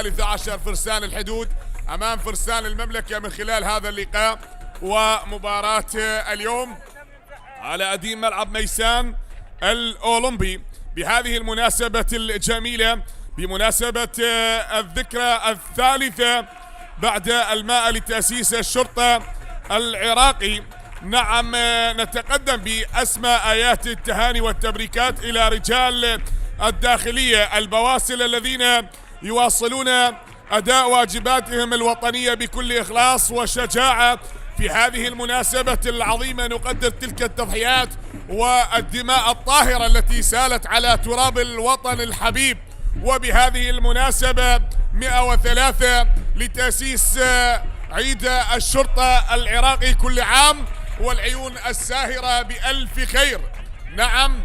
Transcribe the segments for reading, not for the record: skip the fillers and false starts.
ال13 فرسان الحدود أمام فرسان المملكة من خلال هذا اللقاء ومباراة اليوم على قديم ملعب ميسان الأولمبي بهذه المناسبة الجميلة بمناسبة الذكرى الثالثة بعد الماء لتأسيس الشرطة العراقي. نعم، نتقدم بأسمى آيات التهاني والتبريكات إلى رجال الداخلية البواسل الذين يواصلون أداء واجباتهم الوطنية بكل إخلاص وشجاعة. في هذه المناسبة العظيمة نقدر تلك التضحيات والدماء الطاهرة التي سالت على تراب الوطن الحبيب. وبهذه المناسبة 103 لتأسيس عيد الشرطة العراقي كل عام والعيون الساهرة بألف خير. نعم،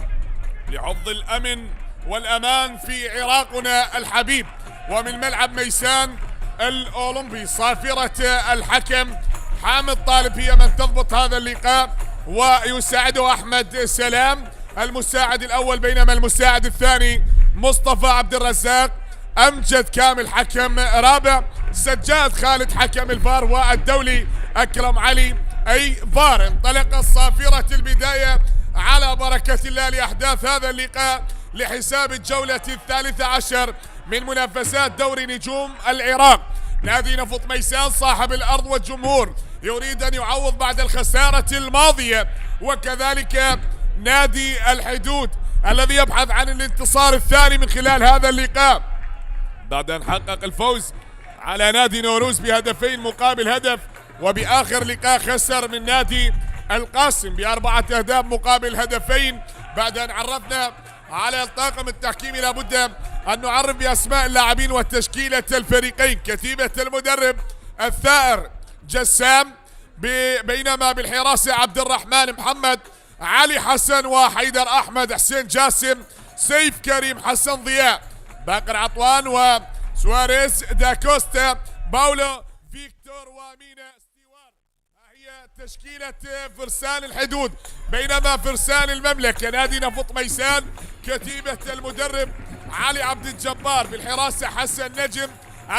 لحفظ الأمن والأمان في عراقنا الحبيب. ومن ملعب ميسان الأولمبي صافرة الحكم حامد طالب هي من تضبط هذا اللقاء، ويساعده أحمد سلام المساعد الأول، بينما المساعد الثاني مصطفى عبد الرزاق، أمجد كامل حكم رابع، سجاد خالد حكم الفار، والدولي أكرم علي أي فار. انطلق الصافرة البداية على بركة الله لأحداث هذا اللقاء لحساب الجولة 13 من منافسات دوري نجوم العراق. نادي نفط ميسان صاحب الأرض والجمهور يريد أن يعوض بعد الخسارة الماضية، وكذلك نادي الحدود الذي يبحث عن الانتصار الثاني من خلال هذا اللقاء بعد أن حقق الفوز على نادي نوروز بهدفين مقابل هدف. وبآخر لقاء خسر من نادي القاسم ب4 أهداف مقابل هدفين. بعد أن عرفنا على الطاقم التحكيمي لابد أن نعرف بأسماء اللاعبين وتشكيلة الفريقين. كتيبة المدرب الثائر جسام، بينما بالحراسة عبد الرحمن محمد، علي حسن وحيدر أحمد، حسين جاسم، سيف كريم، حسن ضياء، باقر عطوان وسواريز داكوستا، باولو فيكتور ومينا ستيوار. هي تشكيلة فرسان الحدود. بينما فرسان المملكة نادي نفط ميسان كتيبة المدرب علي عبد الجبار، بالحراسة حسن نجم،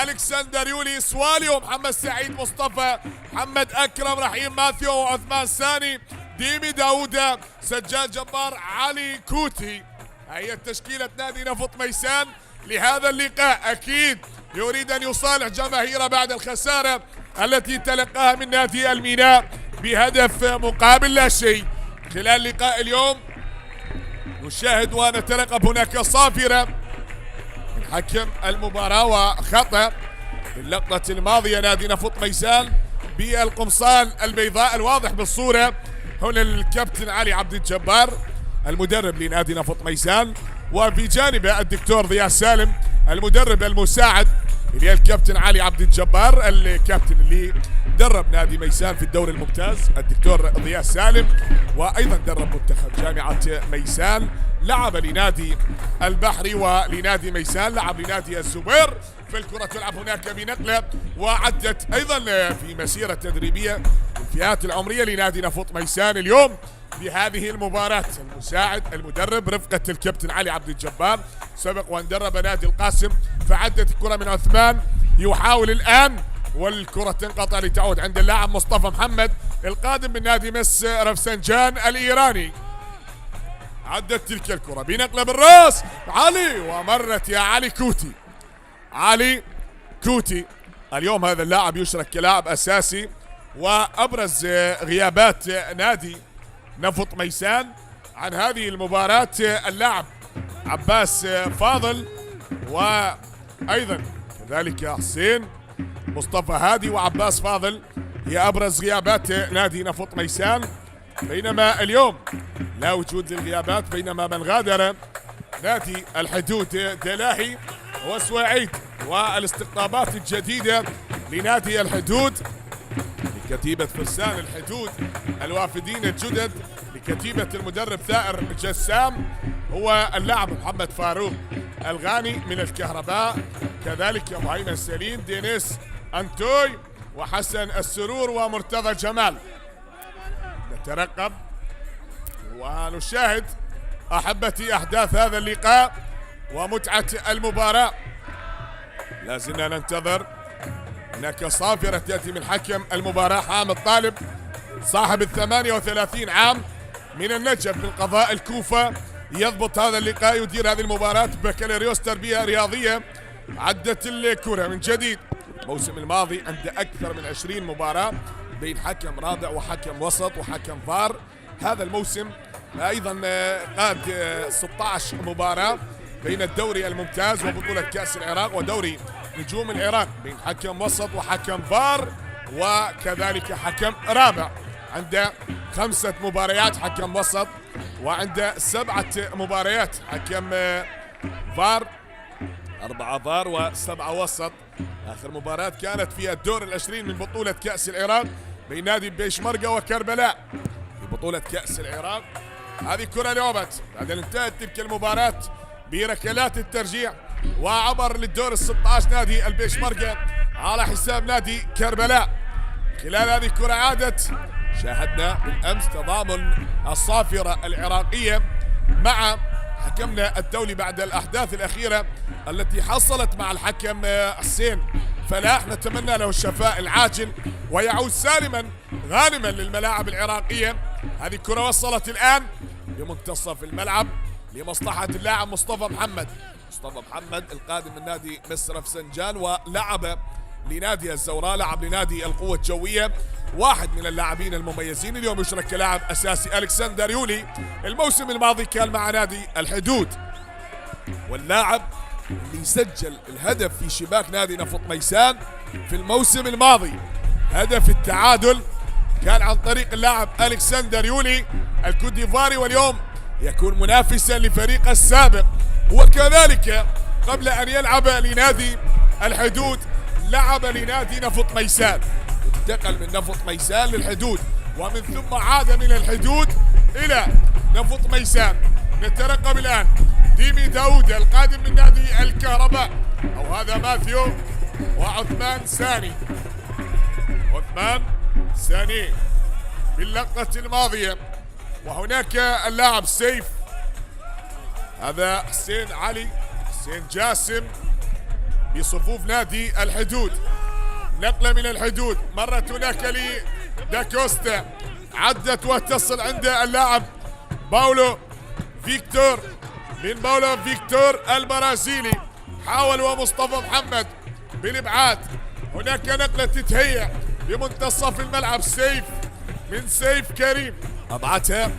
ألكسندر يولي سوالي، ومحمد سعيد مصطفى، محمد أكرم، رحيم ماثيو، وعثمان ساني، ديمي داوودة، سجاد جبار، علي كوتي. هي تشكيلة نادي نفط ميسان لهذا اللقاء. أكيد يريد أن يصالح جماهيره بعد الخسارة التي تلقاها من نادي الميناء بهدف مقابل لا شيء. خلال لقاء اليوم نشاهد ونترقب هناك صافرة من حكم المباراة وخطأ في اللقطة الماضية. نادي نفط ميسان بالقمصان البيضاء الواضح بالصورة هنا الكابتن علي عبد الجبار المدرب لنادي نفط ميسان، وفي جانبه الدكتور ضياء سالم المدرب المساعد اللي الكابتن علي عبد الجبار، الكابتن اللي درب نادي ميسان في الدوري الممتاز الدكتور ضياء سالم، وايضا درب منتخب جامعة ميسان، لعب لنادي البحري ولنادي ميسان، لعب لنادي الزبير في الكرة، تلعب هناك بنقلة، وعدت ايضا في مسيرة تدريبية الفئات العمرية لنادي نفط ميسان. اليوم بهذه المباراة المساعد المدرب رفقة الكابتن علي عبد الجبار، سبق وان درب نادي القاسم، فعدت الكرة من عثمان، يحاول الآن والكرة تنقطع لتعود عند اللاعب مصطفى محمد القادم من نادي مس رفسنجان الإيراني. عدت تلك الكرة بنقلة بالراس علي، ومرت يا علي كوتي. علي كوتي اليوم هذا اللاعب يشرك كلاعب أساسي، وأبرز غيابات نادي نفط ميسان عن هذه المباراة اللاعب عباس فاضل، وأيضا كذلك حسين مصطفى هادي وعباس فاضل هي أبرز غيابات نادي نفط ميسان. بينما اليوم لا وجود للغيابات، بينما من غادر نادي الحدود دلاهي وسويعيد، والاستقطابات الجديدة لنادي الحدود لكتيبة فرسان الحدود الوافدين الجدد لكتيبة المدرب ثائر جسام هو اللاعب محمد فاروق الغاني من الكهرباء، كذلك أبو هيمن سليم، دينيس أنتوي، وحسن السرور، ومرتضى جمال. نترقب ونشاهد أحبتي أحداث هذا اللقاء ومتعة المباراة. لا زلنا ننتظر. هناك صافرة تأتي من حكم المباراة حامد طالب صاحب 38 عام من النجف من قضاء الكوفة، يضبط هذا اللقاء، يدير هذه المباراة. بكالوريوس تربية رياضية. عدت الكرة من جديد. الموسم الماضي عنده أكثر من 20 مباراة بين حكم رابع وحكم وسط وحكم فار. هذا الموسم أيضا قاد 16 مباراة بين الدوري الممتاز وبطولة كأس العراق ودوري نجوم العراق بين حكم وسط وحكم فار وكذلك حكم رابع. عنده 5 مباريات حكم وسط وعنده 7 مباريات حكم فار، 4 فار و7 وسط. آخر مباراة كانت في الدور العشرين من بطولة كأس العراق بين نادي بيشمركة وكربلاء في بطولة كأس العراق. هذه كرة لعبت بعد أن انتهت تلك المباراة بركلات الترجيع وعبر للدور ال16 نادي البيشمركة على حساب نادي كربلاء. خلال هذه الكرة عادت، شاهدنا بالأمس تضامن الصافرة العراقية مع حكمنا الدولي بعد الأحداث الأخيرة التي حصلت مع الحكم حسين فلاح. نتمنى له الشفاء العاجل ويعود سالما غانما للملاعب العراقية. هذه الكرة وصلت الآن لمنتصف الملعب لمصلحة اللاعب مصطفى محمد. مصطفى محمد القادم من نادي مصر فسنجان ولعب لنادي الزوراء، لعب لنادي القوة الجوية، واحد من اللاعبين المميزين. اليوم يشارك كلاعب أساسي. ألكسندر يولي الموسم الماضي كان مع نادي الحدود، واللاعب اللي سجل الهدف في شباك نادي نفط ميسان في الموسم الماضي. هدف التعادل كان عن طريق اللاعب ألكسندر يولي الكوديفاري، واليوم يكون منافسا لفريق السابق. وكذلك قبل أن يلعب لنادي الحدود لعب لنادي نفط ميسان، انتقل من نفط ميسان للحدود ومن ثم عاد من الحدود إلى نفط ميسان. نترقب الآن ديمي داود القادم من نادي الكهرباء، أو هذا ماثيو وعثمان ساني. عثمان ساني باللقطة الماضية. وهناك اللاعب سيف، هذا حسين علي، حسين جاسم بصفوف نادي الحدود. نقلة من الحدود، مرت هناك لداكوستا، عدت وتصل عند اللاعب باولو فيكتور من باولو فيكتور البرازيلي. حاول ومصطفى محمد بالابعاد. هناك نقلة تتهيأ بمنتصف الملعب، سيف من سيف كريم ابعتها.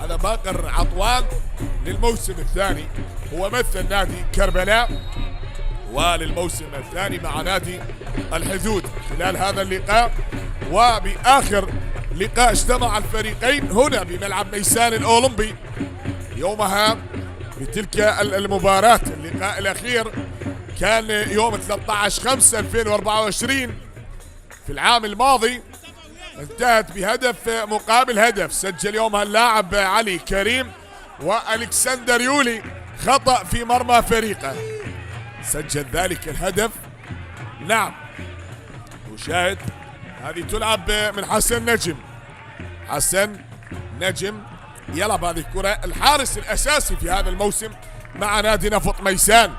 هذا باقر عطوان للموسم الثاني، هو مثل نادي كربلاء وللموسم الثاني مع نادي الحدود خلال هذا اللقاء. وبآخر لقاء اجتمع الفريقين هنا بملعب ميسان الأولمبي يومها بتلك المباراة. اللقاء الأخير كان يوم 13/5/2024 في العام الماضي، انتهت بهدف مقابل هدف. سجل يومها اللاعب علي كريم وألكسندر يولي خطأ في مرمى فريقه، سجل ذلك الهدف. نعم نشاهد هذه تلعب من حسن نجم. حسن نجم يلعب هذه الكرة، الحارس الأساسي في هذا الموسم مع نادي نفط ميسان،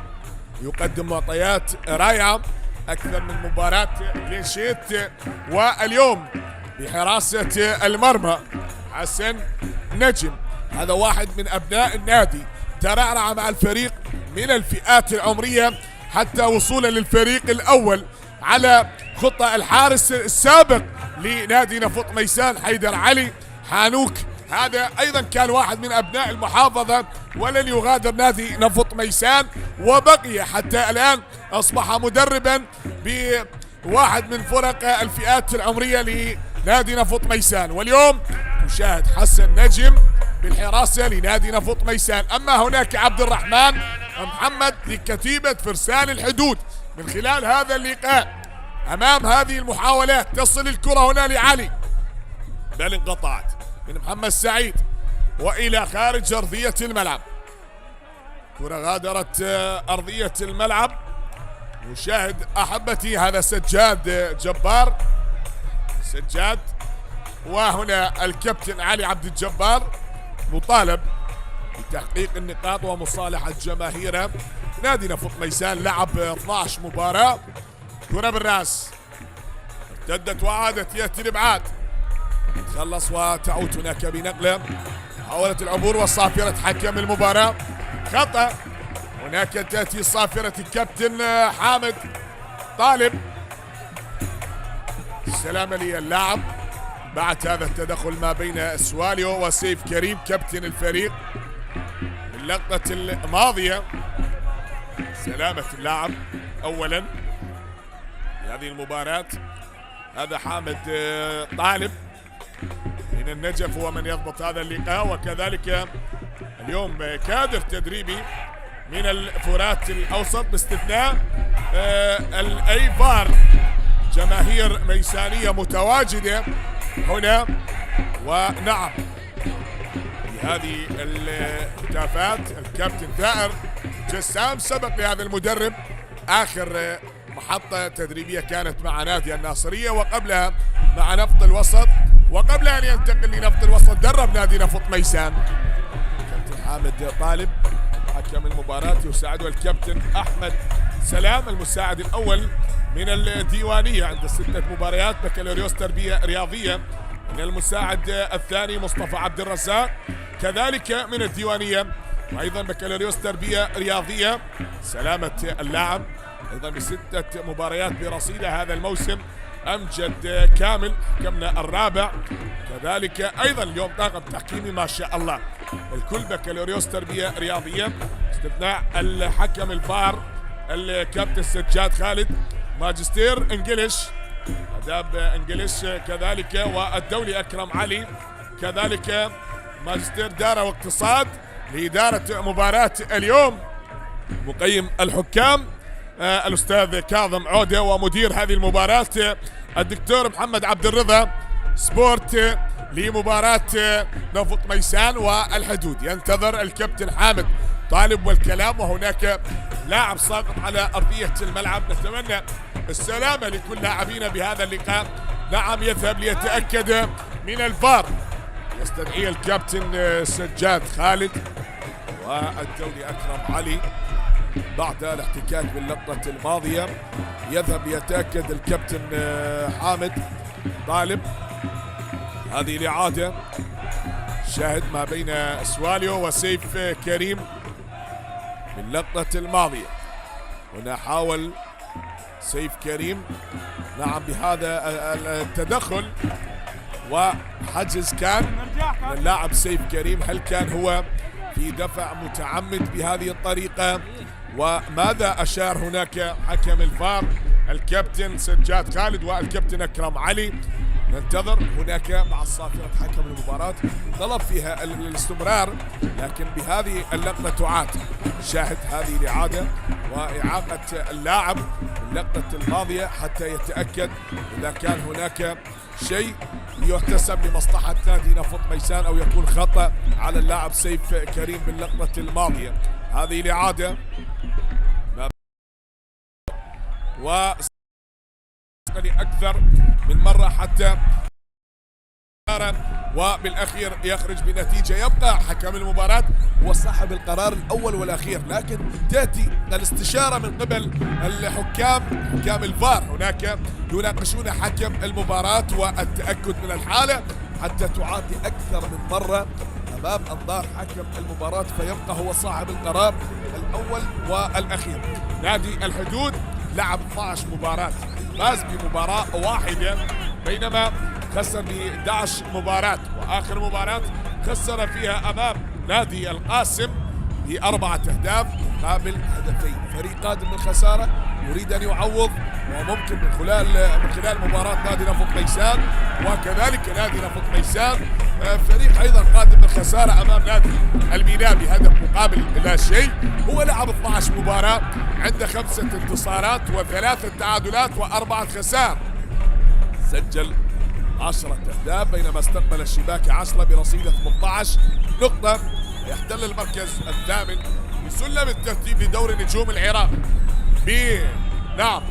يقدم معطيات رائعة، أكثر من مباراة كلين شيت، واليوم بحراسة المرمى. حسن نجم هذا واحد من أبناء النادي، ترعرع مع الفريق من الفئات العمرية حتى وصولا للفريق الأول على خطة الحارس السابق لنادي نفط ميسان حيدر علي حانوك. هذا أيضا كان واحد من أبناء المحافظة ولن يغادر نادي نفط ميسان، وبقي حتى الآن أصبح مدربا بواحد من فرق الفئات العمرية لنادي نفط ميسان. واليوم نشاهد حسن نجم بالحراسة لنادي نفط ميسان. أما هناك عبد الرحمن محمد لكتيبة فرسان الحدود. من خلال هذا اللقاء أمام هذه المحاولات تصل الكرة هنا لعلي، بل انقطعت من محمد سعيد وإلى خارج أرضية الملعب. كرة غادرت أرضية الملعب. نشاهد أحبتي هذا سجاد جبار، سجاد، وهنا الكابتن علي عبد الجبار مطالب بتحقيق النقاط ومصالحة جماهيره نادي نفط ميسان لعب 12 مباراة. كرة بالراس ارتدت وعادت يأتي الإبعاد، تخلص وتعود هناك بنقلة، حاولت العبور وصافرة حكم المباراة خطأ. هناك تأتي صافرة الكابتن حامد طالب. السلامة للاعب بعد هذا التدخل ما بين سواليو وسيف كريم كابتن الفريق اللقطة الماضية. سلامة اللاعب أولا في هذه المباراة. هذا حامد طالب من النجف هو من يضبط هذا اللقاء، وكذلك اليوم كادر تدريبي من الفرات الأوسط باستثناء الأيفار. جماهير ميسانية متواجدة هنا، ونعم في هذه الهتافات الكابتن ثائر جسام سبق لهذا المدرب. آخر محطة تدريبية كانت مع نادي الناصرية، وقبلها مع نفط الوسط، وقبل أن ينتقل لنفط الوسط درب نادي نفط ميسان. كابتن حامد طالب حكم المباراة، يساعده الكابتن أحمد سلام المساعد الأول من الديوانية عند 6 مباريات بكالوريوس تربية رياضية. من المساعد الثاني مصطفى عبد الرزاق كذلك من الديوانية، وأيضا بكالوريوس تربية رياضية. سلامة اللاعب أيضا ب6 مباريات برصيدة هذا الموسم. أمجد كامل حكمنا الرابع كذلك أيضا اليوم طاقم تحكيمي ما شاء الله، الكل بكالوريوس تربية رياضية باستثناء الحكم الفار الكابتن سجاد خالد، ماجستير انجليش آداب انجليش كذلك، والدولي أكرم علي كذلك ماجستير دارة واقتصاد لإدارة مباراة اليوم. مقيم الحكام الأستاذ كاظم عودة، ومدير هذه المباراة الدكتور محمد عبد الرضا سبورت لمباراة نفط ميسان والحدود. ينتظر الكابتن حامد طالب والكلام، وهناك لاعب ساقط على أرضية الملعب. نتمنى السلامة لكل لاعبين بهذا اللقاء. نعم يذهب ليتأكد من الفار، يستدعي الكابتن سجاد خالد والدولي أكرم علي بعد الاحتكاك باللقطة الماضية. يذهب ليتأكد الكابتن حامد طالب. هذه الإعادة شاهد ما بين سواليو وسيف كريم باللقطة الماضية. هنا حاول سيف كريم نعم بهذا التدخل وحجز كان من اللاعب سيف كريم. هل كان هو في دفع متعمد بهذه الطريقة؟ وماذا أشار هناك حكم الفار الكابتن سجاد خالد والكابتن أكرم علي؟ ننتظر. هناك مع الصافرة حكم المباراة طلب فيها الاستمرار، لكن بهذه اللقطة تعاد. شاهد هذه الإعادة وإعاقة اللاعب اللقطة الماضية حتى يتأكد إذا كان هناك شيء يحتسب لمصلحة نادي نفط ميسان أو يكون خطأ على اللاعب سيف كريم باللقطة الماضية. هذه الإعادة و أكثر من مرة حتى وبالأخير يخرج بنتيجة. يبقى حكم المباراة هو صاحب القرار الأول والأخير، لكن تأتي الاستشارة من قبل حكام الفار. هناك يناقشون حكم المباراة والتأكد من الحالة حتى تعاد أكثر من مرة أمام أنظار حكم المباراة، فيبقى هو صاحب القرار الأول والأخير. نادي الحدود لعب 12 مباراة، فاز بمباراة واحدة بينما خسر ب 11 مباراة، وآخر مباراة خسر فيها أمام نادي القاسم ب4 أهداف مقابل هدفين. فريق قادم من الخسارة يريد أن يعوض، وممكن من خلال مباراة نادي نفط ميسان، وكذلك نادي نفط ميسان فريق أيضا قادم من الخسارة أمام نادي الميناء بهدف مقابل لا شيء. هو لعب 12 مباراة عنده 5 انتصارات و3 تعادلات و4 خسائر، سجل 10 أهداف بينما استقبل الشباك 10 برصيد 18 نقطة. يحتل المركز الثامن بسلم الترتيب لدوري نجوم العراق. نعم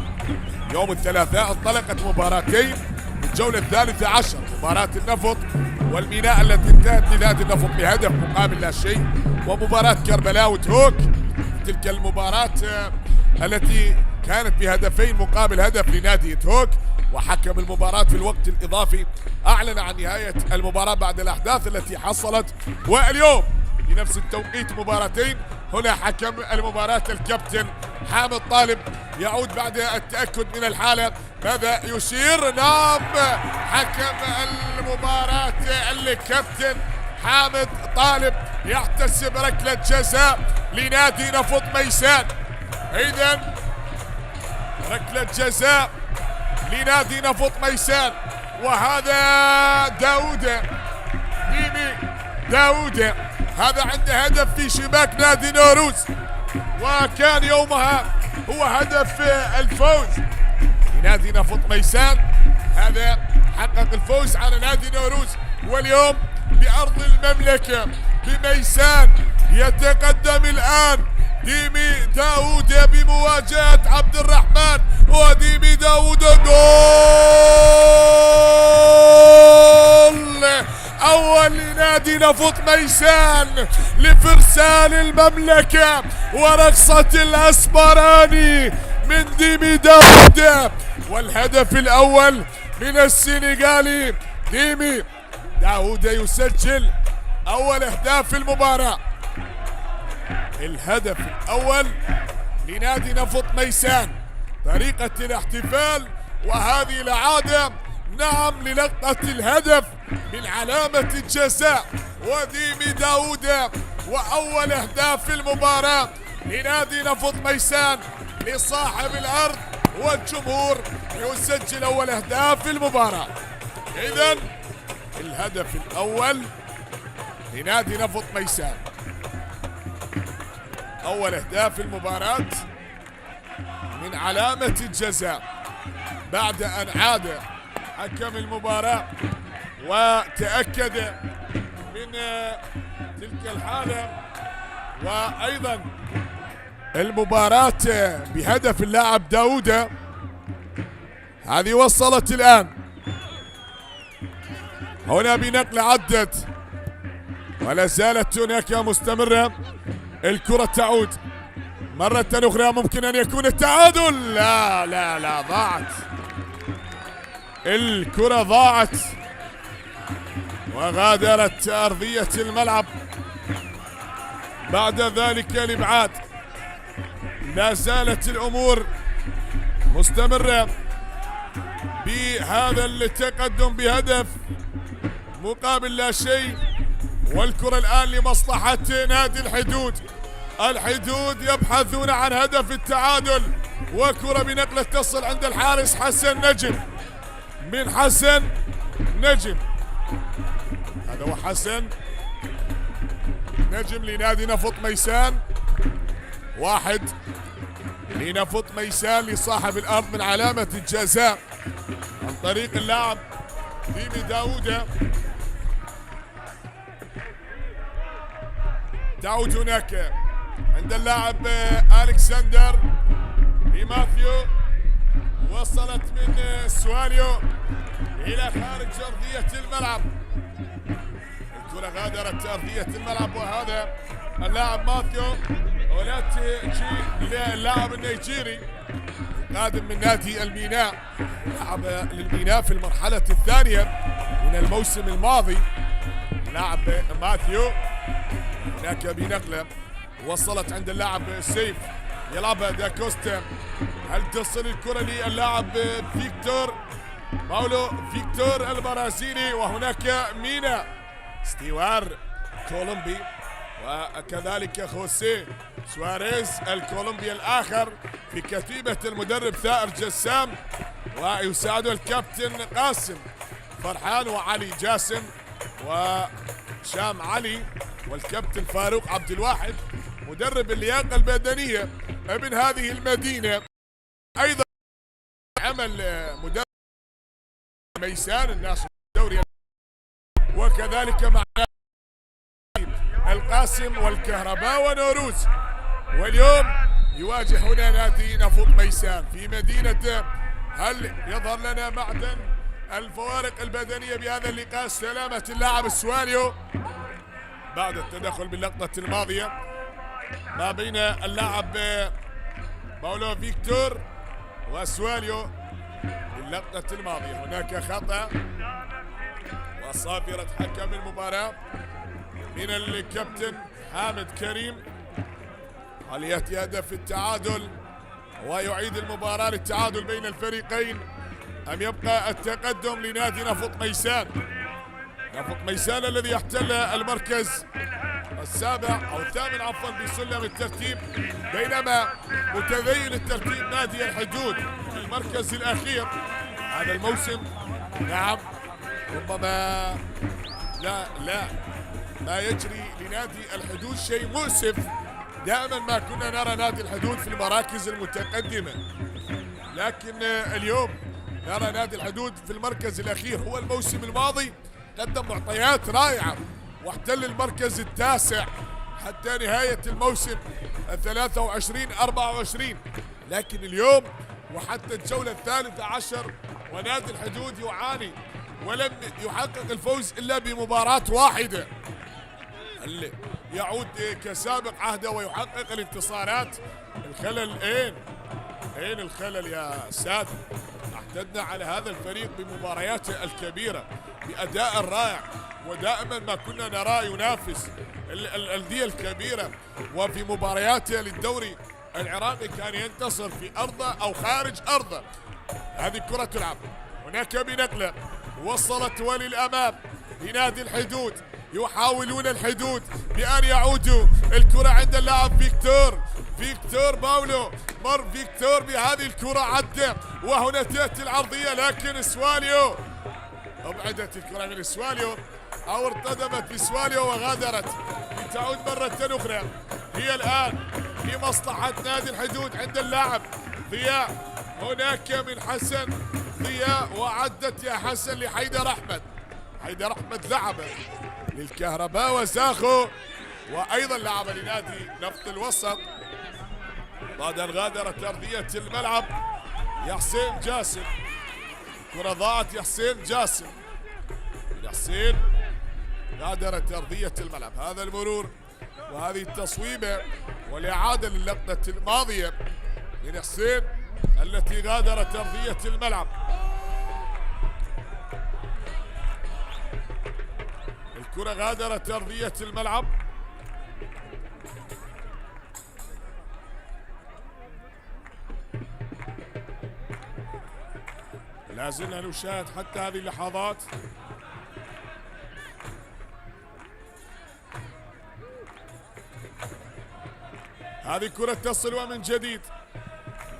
يوم الثلاثاء انطلقت مباراتين الجولة 13، مباراة النفط والميناء التي انتهت لنادي النفط بهدف مقابل لا شيء، ومباراة كربلاء وتهوك تلك المباراة التي كانت بهدفين مقابل هدف لنادي توك. وحكم المباراة في الوقت الإضافي أعلن عن نهاية المباراة بعد الأحداث التي حصلت. واليوم بنفس التوقيت مباراتين، هنا حكم المباراة الكابتن حامد طالب يعود بعد التأكد من الحالة. ماذا يشير؟ نعم، حكم المباراة الكابتن حامد طالب يحتسب ركلة جزاء لنادي نفط ميسان. إذن ركلة جزاء لنادي نفط ميسان، وهذا داوود ميمي داوود، هذا عنده هدف في شباك نادي نوروز، وكان يومها هو هدف الفوز لنادي نفط ميسان. هذا حقق الفوز على نادي نوروز. واليوم بأرض المملكة بميسان يتقدم الآن ديمي داوود بمواجهة عبد الرحمن، وديمي داوود جول أول لنادي نفط ميسان لفرسان المملكة، ورقصة الأسمراني من ديمي داوود. والهدف الأول من السنغالي ديمي داوود يسجل أول أهداف المباراة. الهدف الأول لنادي نفط ميسان. طريقة الاحتفال وهذه العادة، نعم، للقطة الهدف من علامة الجزاء، وديمي داوود وأول أهداف المباراة لنادي نفط ميسان لصاحب الأرض والجمهور يسجل أول أهداف المباراة. إذن الهدف الأول لنادي نفط ميسان، أول أهداف المباراة من علامة الجزاء بعد أن عاد حكم المباراة وتأكد من تلك الحالة. وأيضا المباراة بهدف اللاعب داوود هذه وصلت الآن هنا بنقل عدت ولا زالت هناك مستمرة. الكرة تعود مرة أخرى، ممكن أن يكون التعادل. لا لا لا، ضاعت الكرة، ضاعت وغادرت أرضية الملعب بعد ذلك الإبعاد. لا زالت الأمور مستمرة بهذا التقدم بهدف مقابل لا شيء. والكرة الآن لمصلحة نادي الحدود. الحدود يبحثون عن هدف التعادل، وكرة بنقلة تصل عند الحارس حسن نجم من حسن نجم. هذا هو حسن نجم لنادي نفط ميسان. واحد لنفط ميسان لصاحب الأرض من علامة الجزاء عن طريق اللاعب ديمي داوود. تعود هناك عند اللاعب ألكسندر لماثيو، وصلت من سواليو إلى خارج أرضية الملعب. الكرة غادرت أرضية الملعب، وهذا اللاعب ماثيو أولاتي اللاعب النيجيري القادم من نادي الميناء، لعب للميناء في المرحلة الثانية من الموسم الماضي. لاعب ماثيو هناك بنقلة وصلت عند اللاعب سيف، يلعبها داكوستا. هل تصل الكرة للاعب فيكتور باولو فيكتور البرازيلي، وهناك مينا ستيوار كولومبي، وكذلك خوسيه سواريز الكولومبي الآخر في كتيبة المدرب ثائر جسام، ويساعد الكابتن قاسم فرحان وعلي جاسم وشام علي، والكابتن فاروق عبد الواحد مدرب اللياقة البدنية ابن هذه المدينة. أيضا عمل مدرب ميسان الناس الدوري، وكذلك مع القاسم والكهرباء ونوروز. واليوم يواجه هنا نادي نفط ميسان في مدينة. هل يظهر لنا معدن الفوارق البدنية بهذا اللقاء؟ سلامة اللاعب السواليو بعد التدخل باللقطة الماضية. ما بين اللاعب باولو فيكتور وسواليو في اللقطة الماضية. هناك خطأ وصافرة حكم المباراة من الكابتن حامد كريم. هل يأتي هدف التعادل ويعيد المباراة للتعادل بين الفريقين أم يبقى التقدم لنادي نفط ميسان؟ نفط ميسان الذي يحتل المركز السابع أو الثامن عفوا بسلم الترتيب، بينما متذيل الترتيب نادي الحدود في المركز الأخير هذا الموسم. نعم ربما لا ما يجري لنادي الحدود شيء مؤسف. دائما ما كنا نرى نادي الحدود في المراكز المتقدمة، لكن اليوم نرى نادي الحدود في المركز الأخير. هو الموسم الماضي قدم معطيات رائعة واحتل المركز التاسع حتى نهاية الموسم 23-24، لكن اليوم وحتى الجولة 13 ونادي الحدود يعاني ولم يحقق الفوز إلا بمباراة واحدة. هل يعود كسابق عهده ويحقق الانتصارات؟ الخلل أين الخلل يا سادة؟ اعتدنا على هذا الفريق بمبارياته الكبيرة بأداء رائع، ودائما ما كنا نراه ينافس الأندية الكبيرة، وفي مبارياته للدوري العراقي كان ينتصر في أرضه أو خارج أرضه. هذه كرة تلعب هناك بنقلة وصلت وللأمام لنادي الحدود. يحاولون الحدود بأن يعودوا، الكرة عند اللاعب فيكتور باولو، مر فيكتور بهذه الكرة عدى، وهنا تأتي العرضية لكن سواليو أبعدت الكرة من سواليو أو ارتدمت بسواليو وغادرت لتعود مرة أخرى. هي الآن لمصلحة نادي الحدود عند اللاعب ضياء، هناك من حسن ضياء وعدت يا حسن لحيدر أحمد. حيدر أحمد لعب للكهرباء وزاخو وأيضا لعب لنادي نفط الوسط بعد أن غادرت أرضية الملعب. يا حسين جاسم، كرة ضاعت يا حسين جاسم، يا حسين غادرت أرضية الملعب. هذا المرور وهذه التصويبة والإعادة للقطة الماضية من حسين التي غادرت أرضية الملعب. الكرة غادرت أرضية الملعب. لا زلنا نشاهد حتى هذه اللحظات هذه كرة تصل ومن جديد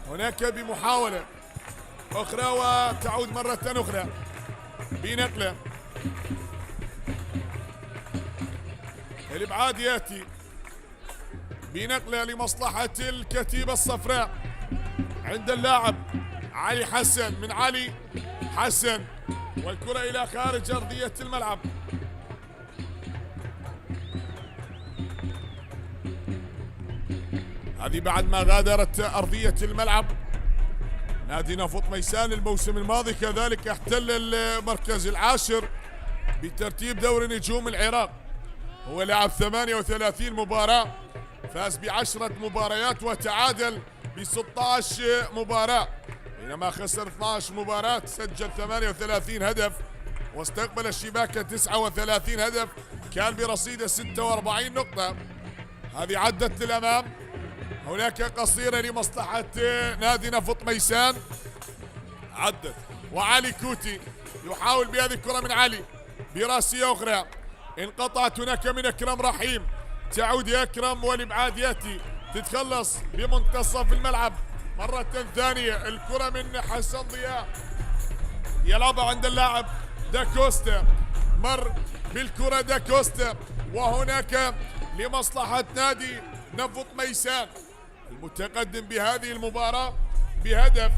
هناك بمحاولة أخرى وتعود مرة أخرى بنقلة. الإبعاد يأتي بنقلة لمصلحة الكتيبة الصفراء عند اللاعب علي حسن، من علي حسن والكرة إلى خارج أرضية الملعب. هذه بعد ما غادرت أرضية الملعب. نادي نفط ميسان الموسم الماضي كذلك احتل المركز العاشر بترتيب دوري نجوم العراق. هو لعب 38 مباراة، فاز ب10 مباريات وتعادل ب16 مباراة، بينما خسر 12 مباراة. سجل 38 هدف واستقبل الشباك 39 هدف، كان برصيده 46 نقطة. هذه عدت للأمام، هناك قصيرة لمصلحة نادي نفط ميسان عدت، وعلي كوتي يحاول بهذه الكرة من علي براسية أخرى انقطعت هناك من أكرم رحيم. تعود يا أكرم والإبعاد يأتي، تتخلص بمنتصف الملعب مرة ثانية. الكرة من حسن ضياء يلعبها عند اللاعب داكوستا، مر بالكرة داكوستا، وهناك لمصلحة نادي نفط ميسان المتقدم بهذه المباراة بهدف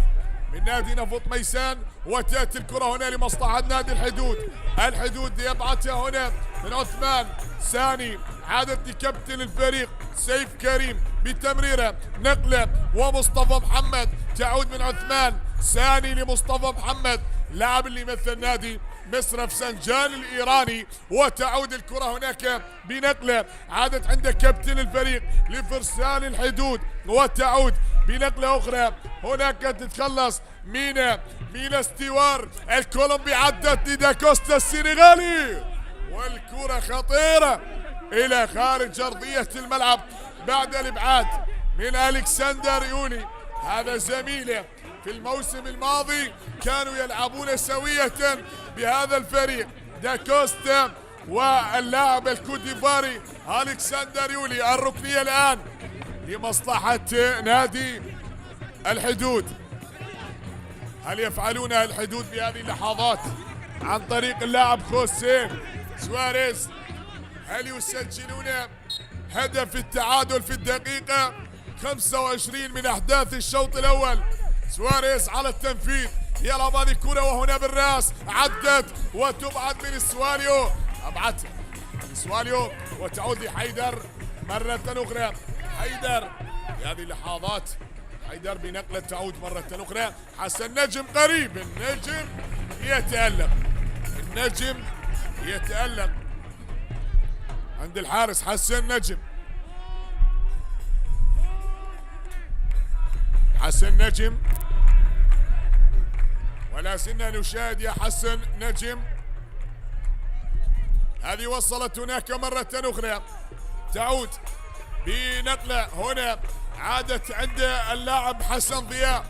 من نادي نفط ميسان. وتأتي الكرة هنا لمصلحة نادي الحدود. الحدود يبعثها هنا من عثمان ساني، عادت لكابتن الفريق سيف كريم بتمريره نقلة، ومصطفى محمد تعود من عثمان ساني لمصطفى محمد، لاعب اللي يمثل نادي مصر رفسنجان الإيراني، وتعود الكرة هناك بنقلة عادت عند كابتن الفريق لفرسان الحدود، وتعود بنقلة أخرى هناك تتخلص مينا استوار الكولومبي، عدت لداكوستا السنغالي، والكرة خطيرة إلى خارج أرضية الملعب بعد الإبعاد من ألكسندر يولي. هذا زميله في الموسم الماضي كانوا يلعبون سوية بهذا الفريق، داكوستا واللاعب الكوتيفاري ألكسندر يولي. الركنية الآن لمصلحة نادي الحدود. هل يفعلون الحدود بهذه اللحظات عن طريق اللاعب خوسيه سواريز؟ هل يسجلون هدف التعادل في الدقيقة 25 من أحداث الشوط الأول؟ سواريز على التنفيذ، يلعب هذه الكرة وهنا بالراس، عدت وتبعد من سواليو، أبعدها سواليو وتعود لحيدر مرة أخرى. حيدر في هذه اللحظات، حيدر بنقلة تعود مرة أخرى. حسن نجم قريب، النجم يتألق، النجم يتألق عند الحارس حسن نجم. حسن نجم، ولا زلنا نشاهد يا حسن نجم. هذه وصلت هناك مرة أخرى، تعود بنقلة هنا عادت عند اللاعب حسن ضياء.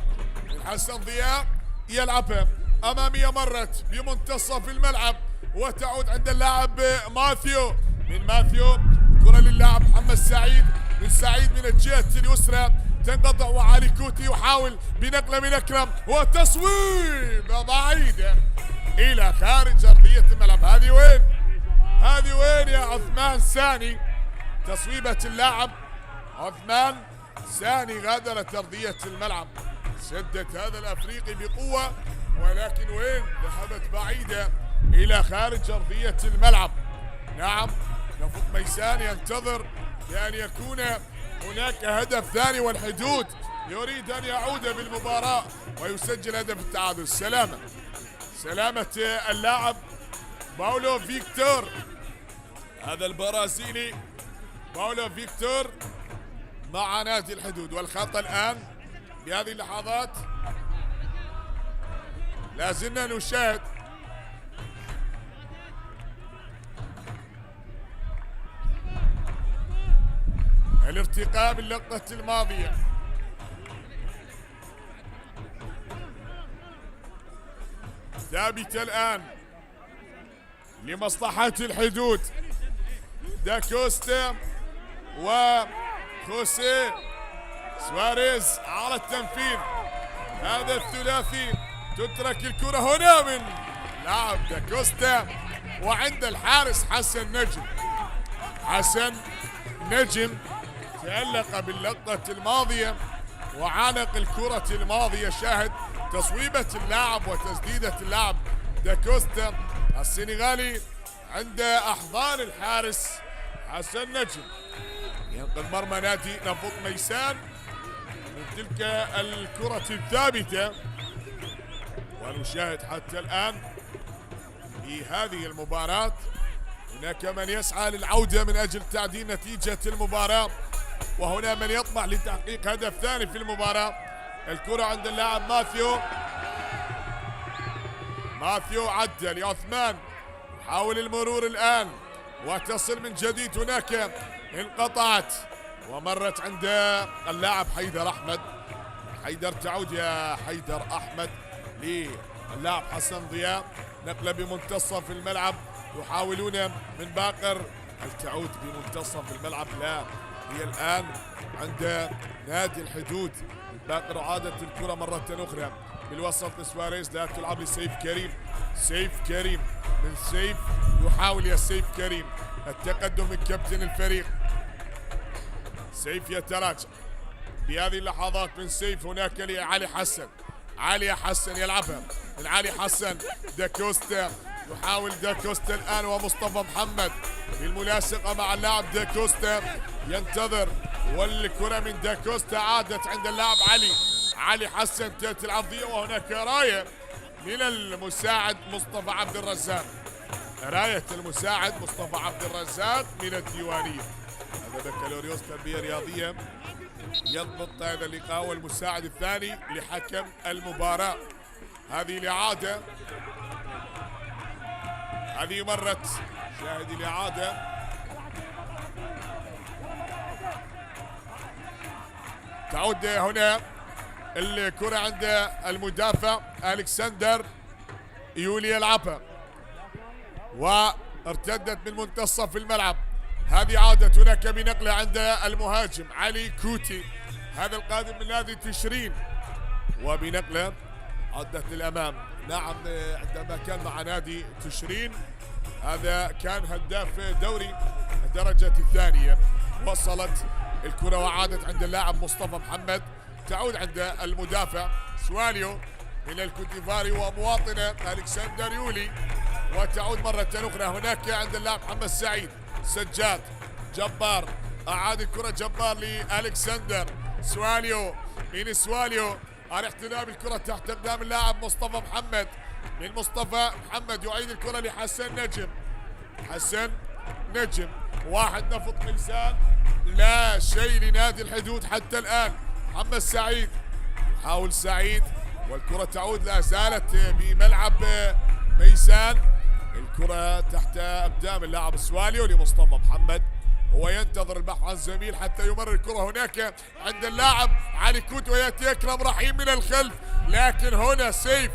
حسن ضياء يلعبها أمامية، مرت بمنتصف الملعب وتعود عند اللاعب ماثيو. من ماثيو كرة للاعب محمد سعيد، من سعيد من الجهة اليسرى تنقطع، وعلي كوتي يحاول بنقلة من أكرم وتصويبة بعيدة إلى خارج أرضية الملعب. هذه وين؟ هذه وين يا عثمان ساني؟ تصويبة اللاعب عثمان ساني غادرت أرضية الملعب، سدت هذا الأفريقي بقوة، ولكن وين؟ ذهبت بعيدة إلى خارج أرضية الملعب. نعم، نفوق ميسان ينتظر بأن يكون هناك هدف ثاني، والحدود يريد أن يعود بالمباراة ويسجل هدف التعادل. سلامة اللاعب باولو فيكتور، هذا البرازيلي باولو فيكتور مع نادي الحدود. والخطأ الآن بهذه اللحظات لازلنا نشاهد الارتقاء باللقطة الماضية. ثابتة الآن لمصلحة الحدود، داكوستا وخوسيه سواريز على التنفيذ. هذا الثلاثي، تترك الكرة هنا من لاعب داكوستا وعند الحارس حسن نجم. حسن نجم تألق باللقطة الماضية وعانق الكرة الماضية. شاهد تصويبة اللاعب وتسديدة اللاعب داكوستا السنغالي عند أحضان الحارس حسن نجم. ينقذ مرمى نادي نفوق ميسان من تلك الكرة الثابتة. ونشاهد حتى الآن في هذه المباراة هناك من يسعى للعودة من أجل تعديل نتيجة المباراة، وهنا من يطمح لتحقيق هدف ثاني في المباراة. الكرة عند اللاعب ماثيو عدى لعثمان، حاول المرور الآن وتصل من جديد، هناك انقطعت ومرت عند اللاعب حيدر أحمد. حيدر تعود يا حيدر أحمد للاعب حسن ضياء، نقلة بمنتصف الملعب، يحاولون من باقر. هل تعود بمنتصف الملعب؟ لا، هي الآن عند نادي الحدود. باقر عادت الكرة مرة أخرى بالوسط لسواريز، لا تلعب لسيف كريم. سيف كريم، من سيف يحاول يا سيف كريم التقدم من كابتن الفريق. سيف يتراجع بهذه اللحظات من سيف، هناك لعلي حسن. علي حسن يلعبها من علي حسن، داكوستا يحاول داكوستا الآن، ومصطفى محمد بالملاصقة مع اللاعب داكوستا ينتظر، والكرة من داكوستا عادت عند اللاعب علي حسن. تأتي العرضية وهناك راية من المساعد مصطفى عبد الرزاق. راية المساعد مصطفى عبد الرزاق من الديوانية. هذا بكالوريوس تربية رياضية يضبط هذا اللقاء، والمساعد الثاني لحكم المباراة. هذه الإعادة، هذه مرت، شاهد الإعادة. تعود هنا الكرة عند المدافع ألكسندر يولي يلعبها، وارتدت من منتصف الملعب. هذه عادت هناك بنقلة عند المهاجم علي كوتي، هذا القادم من نادي تشرين، وبنقلة عدت للأمام. نعم، عندما كان مع نادي تشرين هذا كان هداف دوري الدرجة الثانية. وصلت الكرة وعادت عند اللاعب مصطفى محمد، تعود عند المدافع سواليو من الكوتيفاري ومواطنة ألكسندر يولي، وتعود مرة أخرى هناك عند اللاعب محمد سعيد سجاد جبار. أعاد الكرة جبار لألكسندر سواليو، من سواليو على احتلال الكرة تحت أقدام اللاعب مصطفى محمد، من مصطفى محمد يعيد الكرة لحسن نجم. حسن نجم، واحد نفط ميسان، لا شيء لنادي الحدود حتى الآن. محمد سعيد يحاول سعيد، والكرة تعود لا زالت بملعب ميسان. الكرة تحت أقدام اللاعب السواليو لمصطفى محمد، هو ينتظر البحث عن زميل حتى يمرر الكرة هناك عند اللاعب علي كوت، ويأتي أكرم رحيم من الخلف، لكن هنا سيف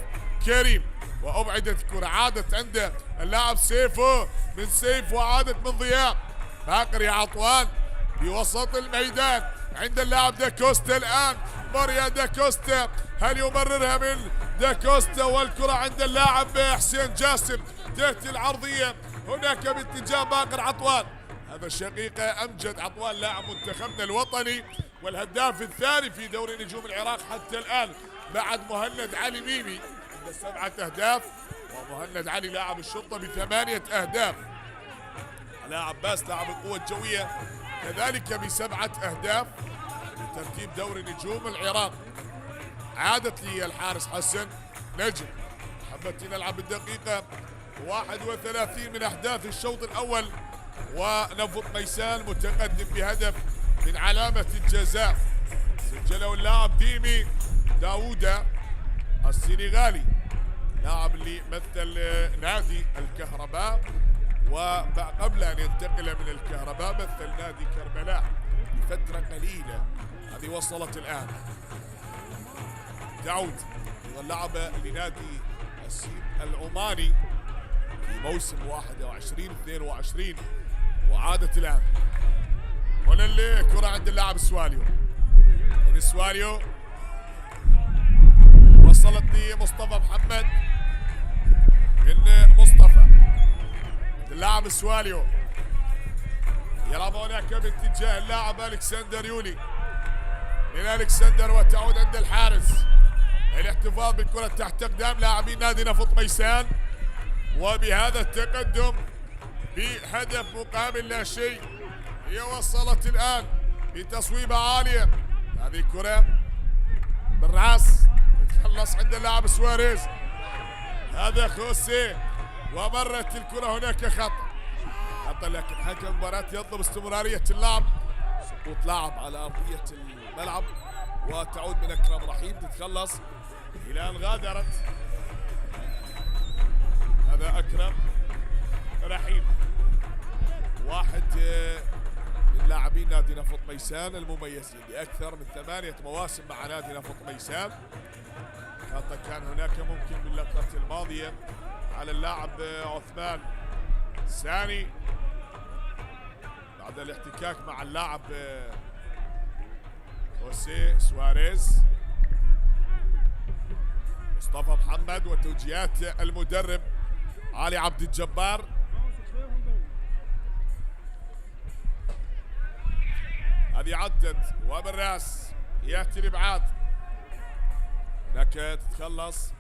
كريم وأبعدت الكرة. عادت عند اللاعب سيفو، من سيف وعادت من ضياء. باقر يا عطوان بوسط الميدان عند اللاعب داكوستا. الآن ماريا داكوستا، هل يمررها من داكوستا؟ والكرة عند اللاعب حسين جاسم، تأتي العرضية هناك باتجاه باقر عطوان. هذا الشقيقة أمجد عطوان لاعب منتخبنا الوطني والهداف الثاني في دوري نجوم العراق حتى الآن، بعد مهند علي ميمي عنده 7 أهداف، ومهند علي لاعب الشرطة ب8 أهداف. لاعب عباس لاعب القوة الجوية كذلك ب7 أهداف بترتيب دوري نجوم العراق. عادت لي الحارس حسن نجم، حبت نلعب الدقيقة 31 من أحداث الشوط الأول، ونفط ميسان متقدم بهدف من علامة الجزاء. سجله اللاعب ديمي داوودة السنغالي، لاعب اللي مثل نادي الكهرباء، وقبل أن ينتقل من الكهرباء مثل نادي كربلاء لفترة قليلة. هذه وصلت الآن، تعود واللعب لنادي السيد العماني في موسم 21-22، وعادت الآن. هنا الكرة عند اللاعب سواليو، من سواليو وصلت لمصطفى محمد، من مصطفى اللاعب سواليو يلعب هناك باتجاه اللاعب ألكسندر يولي، من ألكسندر وتعود عند الحارس. الاحتفاظ بالكرة تحت أقدام لاعبين نادي نفط ميسان، وبهذا التقدم بهدف مقابل لا شيء. هي وصلت الآن بتصويبة عالية، هذه الكرة بالراس تتخلص عند اللاعب سواريز، هذا خوسي، ومرت الكرة هناك خطأ، لكن حكم المباراة يطلب استمرارية اللعب. سقوط لاعب على أرضية الملعب، وتعود من أكرم رحيم تتخلص إلى أن غادرت. هذا أكرم رحيم، واحد من لاعبين نادي نفط ميسان المميزين لأكثر من 8 مواسم مع نادي نفط ميسان. خطأ كان هناك ممكن باللقطة الماضية على اللاعب عثمان ساني بعد الاحتكاك مع اللاعب خوسي سواريز. مصطفى محمد وتوجيهات المدرب علي عبد الجبار. هذه عدت وبالراس ياتي الابعاد، هناك تتخلص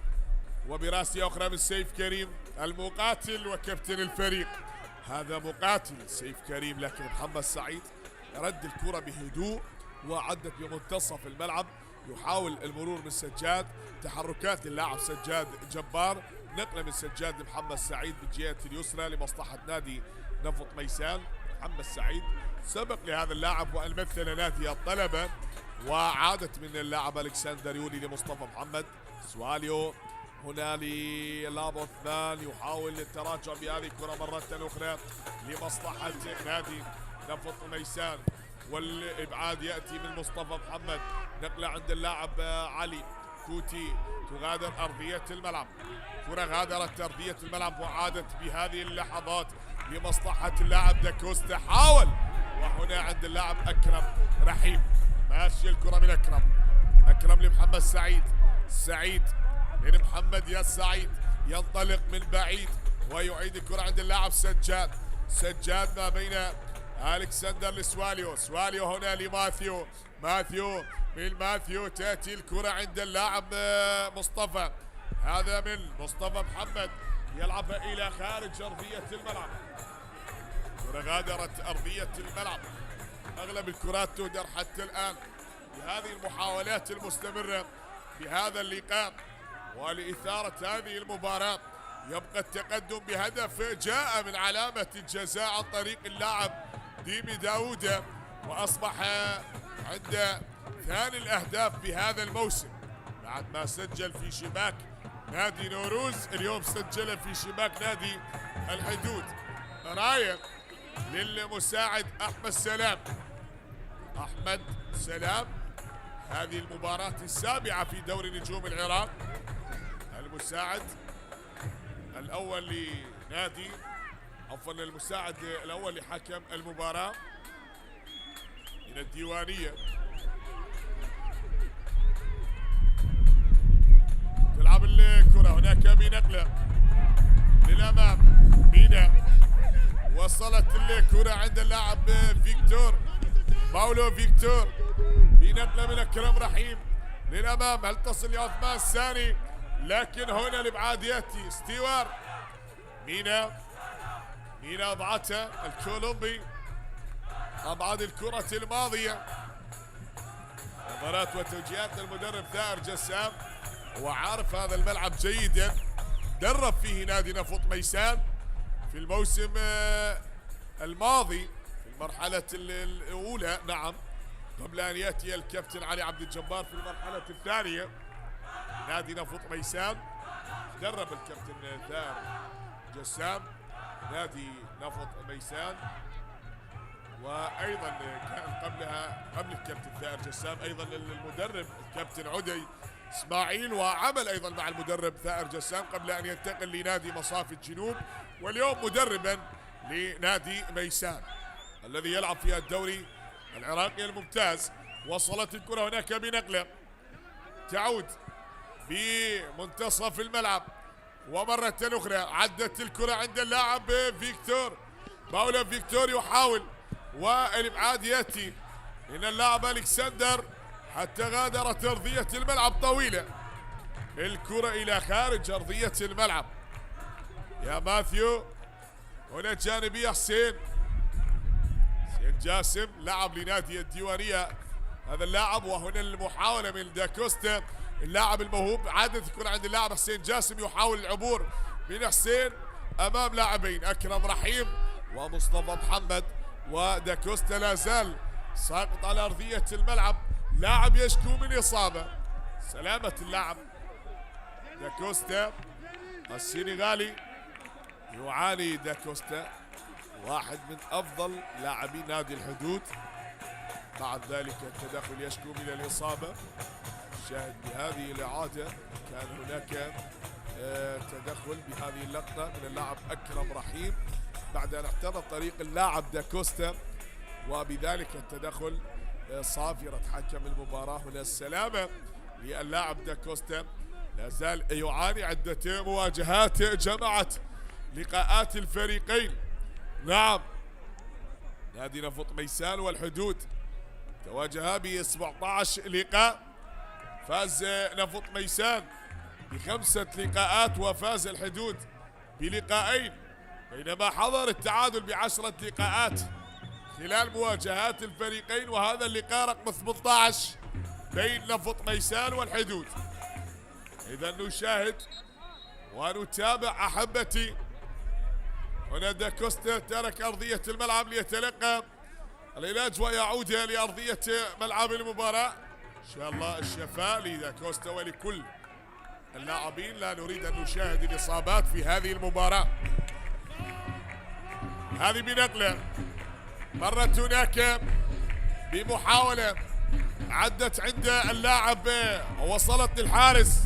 وبراسية أخرى من سيف كريم المقاتل وكابتن الفريق. هذا مقاتل سيف كريم، لكن محمد سعيد رد الكرة بهدوء وعدت بمنتصف الملعب يحاول المرور من سجاد، تحركات اللاعب سجاد جبار، نقله من سجاد لمحمد سعيد بالجهه اليسرى لمصلحه نادي نفط ميسان. محمد سعيد سبق لهذا اللاعب وان مثل نادي الطلبه، وعادت من اللاعب الكسندر يولي لمصطفى محمد. سواليو هنا للاب عثمان يحاول التراجع بهذه الكره مره اخرى لمصلحه نادي نفط ميسان، والابعاد ياتي من مصطفى محمد. نقله عند اللاعب علي كوتي تغادر ارضيه الملعب، كره غادرت ارضيه الملعب وعادت بهذه اللحظات لمصلحه اللاعب داكوستا. حاول، وهنا عند اللاعب اكرم رحيم، ماشي الكره من اكرم لمحمد سعيد، سعيد من محمد يا سعيد ينطلق من بعيد ويعيد الكره عند اللاعب سجاد، سجاد ما بين الكسندر لسواليو، سواليو هنا لماثيو، ماثيو من ماثيو تاتي الكره عند اللاعب مصطفى، هذا من مصطفى محمد يلعبها الى خارج ارضيه الملعب. كره غادرت ارضيه الملعب، اغلب الكرات تهدر حتى الان بهذه المحاولات المستمره بهذا اللقاء ولإثارة هذه المباراة. يبقى التقدم بهدف جاء من علامة الجزاء عن طريق اللاعب ديمي داوود، وأصبح عند ثاني الأهداف بهذا الموسم بعد ما سجل في شباك نادي نوروز، اليوم سجل في شباك نادي الحدود. راية للمساعد أحمد سلام، أحمد سلام هذه المباراة السابعة في دوري نجوم العراق، المساعد الأول لنادي المساعد الأول لحكم المباراة من الديوانية. تلعب الكرة هناك بنقلة للأمام، مينا وصلت الكرة عند اللاعب فيكتور باولو، فيكتور بنقلة من أكرم رحيم للأمام، هل تصل لعثمان الثاني؟ لكن هنا الابعاد ياتي ستيوار، مينا ضعتها الكولومبي، ابعاد الكرة الماضية. نظرات وتوجيهات المدرب ثائر جسام، وعارف هذا الملعب جيدا، درب فيه نادي نفط ميسان في الموسم الماضي في المرحلة الأولى، نعم، قبل أن يأتي الكابتن علي عبد الجبار في المرحلة الثانية. نادي نفط ميسان درب الكابتن ثائر جسام نادي نفط ميسان، وايضا كان قبل الكابتن ثائر جسام ايضا المدرب الكابتن عدي اسماعيل، وعمل ايضا مع المدرب ثائر جسام قبل ان ينتقل لنادي مصافي الجنوب، واليوم مدربا لنادي ميسان الذي يلعب في الدوري العراقي الممتاز. وصلت الكرة هناك بنقلة تعود بمنتصف الملعب، ومرة أخرى عدت الكرة عند اللاعب فيكتور باولو، فيكتور يحاول والإبعاد يأتي من اللاعب ألكسندر حتى غادرت أرضية الملعب طويلة، الكرة إلى خارج أرضية الملعب. يا ماثيو هنا جانبية حسين جاسم لاعب لنادي الديوانية هذا اللاعب، وهنا المحاولة من داكوستا اللاعب الموهوب، عادت الكرة عند اللاعب حسين جاسم يحاول العبور من حسين امام لاعبين اكرم رحيم ومصطفى محمد، وداكوستا لا زال ساقط على ارضية الملعب، لاعب يشكو من اصابة، سلامة اللاعب داكوستا السنغالي، يعاني داكوستا واحد من افضل لاعبي نادي الحدود، بعد ذلك التدخل يشكو من الاصابة. شاهد بهذه الإعادة كان هناك تدخل بهذه اللقطة من اللاعب أكرم رحيم بعد أن احترى طريق اللاعب داكوستا، وبذلك التدخل صافرة حكم المباراة. هنا السلامة للاعب داكوستا، لا زال يعاني عدة مواجهات جمعت لقاءات الفريقين. نعم، نادي نفط ميسان والحدود تواجها ب 17 لقاء، فاز نفط ميسان ب5 لقاءات وفاز الحدود بلقاءين، بينما حضر التعادل ب10 لقاءات خلال مواجهات الفريقين، وهذا اللقاء رقم 18 بين نفط ميسان والحدود. إذا نشاهد ونتابع أحبتي. هنا داكوستا ترك أرضية الملعب ليتلقى العلاج ويعود لأرضية ملعب المباراة. إن شاء الله الشفاء لداكوستا ولكل اللاعبين. لا نريد أن نشاهد الإصابات في هذه المباراة. هذه بنقلة مرت هناك بمحاولة عدت عند اللاعب ووصلت للحارس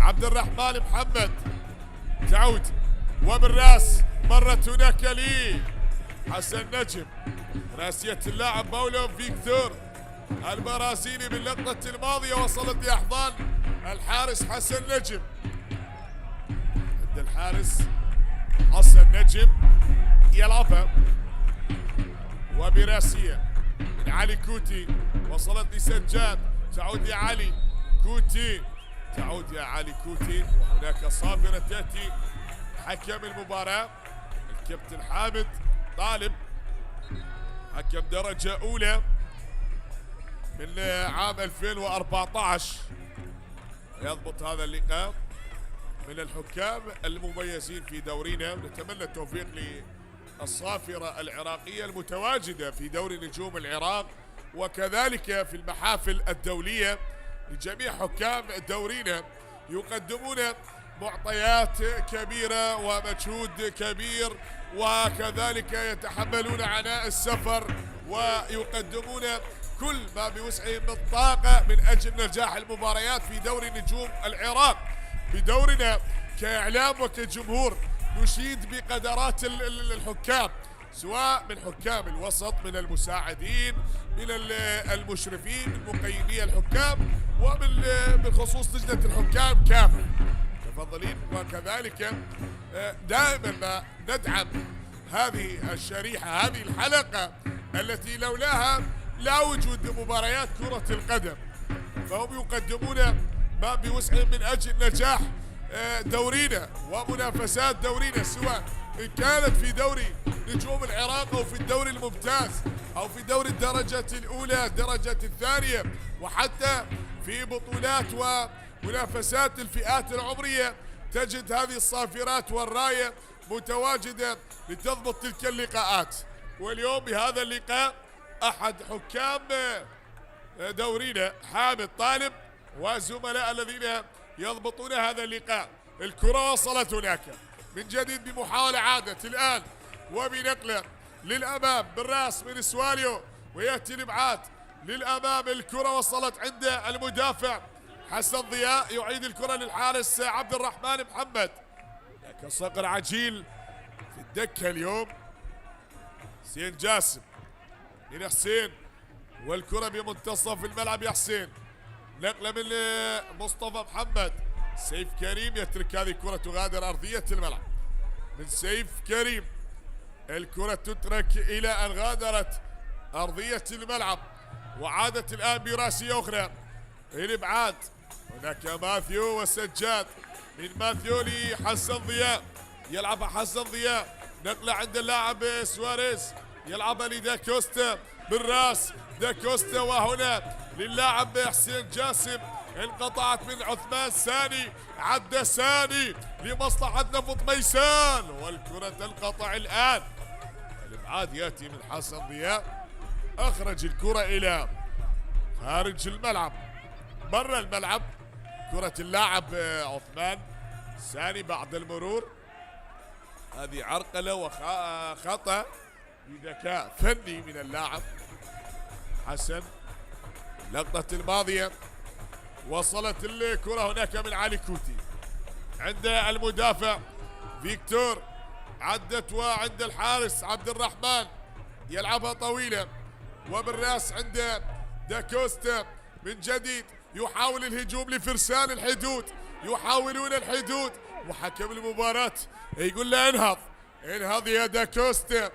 عبد الرحمن محمد. تعود وبالراس مرت هناك لي حسن نجم. راسية اللاعب باولو فيكتور البرازيلي باللقطة الماضية وصلت لأحضان الحارس حسن نجم. عند الحارس حسن نجم يلعبها وبراسية من علي كوتي وصلت لسجاد. تعود يا علي كوتي، تعود يا علي كوتي. وهناك صافرة تأتي حكم المباراة الكابتن حامد طالب، حكم درجة أولى من عام 2014، يضبط هذا اللقاء من الحكام المميزين في دورينا. ونتمنى التوفيق للصافرة العراقية المتواجدة في دوري نجوم العراق وكذلك في المحافل الدولية. لجميع حكام دورينا يقدمون معطيات كبيرة ومجهود كبير، وكذلك يتحملون عناء السفر ويقدمون كل ما بوسعهم من طاقة من أجل نجاح المباريات في دوري نجوم العراق. بدورنا كإعلام وكجمهور نشيد بقدرات الحكام، سواء من حكام الوسط، من المساعدين، من المشرفين، من مقيمي الحكام، ومن بالخصوص لجنة الحكام كافة متفضلين. وكذلك دائما ما ندعم هذه الشريحة، هذه الحلقة التي لولاها لا وجود لمباريات كرة القدم. فهم يقدمون ما بوسعهم من أجل نجاح دورينا ومنافسات دورينا، سواء إن كانت في دوري نجوم العراق أو في الدوري الممتاز أو في دوري الدرجة الأولى الدرجة الثانية، وحتى في بطولات ومنافسات الفئات العمرية تجد هذه الصافرات والراية متواجدة لتضبط تلك اللقاءات. واليوم بهذا اللقاء أحد حكام دورينا حامد طالب وزملاء الذين يضبطون هذا اللقاء. الكرة وصلت هناك من جديد بمحاولة عادت الآن وبنقلة للأمام بالراس من سواليو ويأتي الإبعاد للأمام. الكرة وصلت عند المدافع حسن ضياء، يعيد الكرة للحارس عبد الرحمن محمد. لكن صقر عجيل في الدكة اليوم حسين جاسم من حسين، والكرة بمنتصف الملعب يا حسين. نقلة من مصطفى محمد. سيف كريم يترك هذه الكرة تغادر أرضية الملعب من سيف كريم. الكرة تترك إلى أن غادرت أرضية الملعب وعادت الآن براسية أخرى. الإبعاد هناك ماثيو وسجاد، من ماثيو لحسن ضياء، يلعب حسن ضياء. نقلة عند اللاعب سواريز، يلعبها لداكوستا بالراس. داكوستا وهنا للاعب حسين جاسم، انقطعت من عثمان ساني، عدى ساني لمصلحة نفط ميسان والكرة تنقطع الآن. الإبعاد يأتي من حسن ضياء، أخرج الكرة إلى خارج الملعب برا الملعب. كرة اللاعب عثمان ساني بعد المرور. هذه عرقلة وخطأ بذكاء فني من اللاعب حسن. اللقطة الماضية وصلت الكرة هناك من علي كوتي عند المدافع فيكتور، عدت وعند الحارس عبد الرحمن يلعبها طويلة وبالراس عند داكوستا. من جديد يحاول الهجوم لفرسان الحدود، يحاولون الحدود وحكم المباراة يقول له انهض انهض يا داكوستا،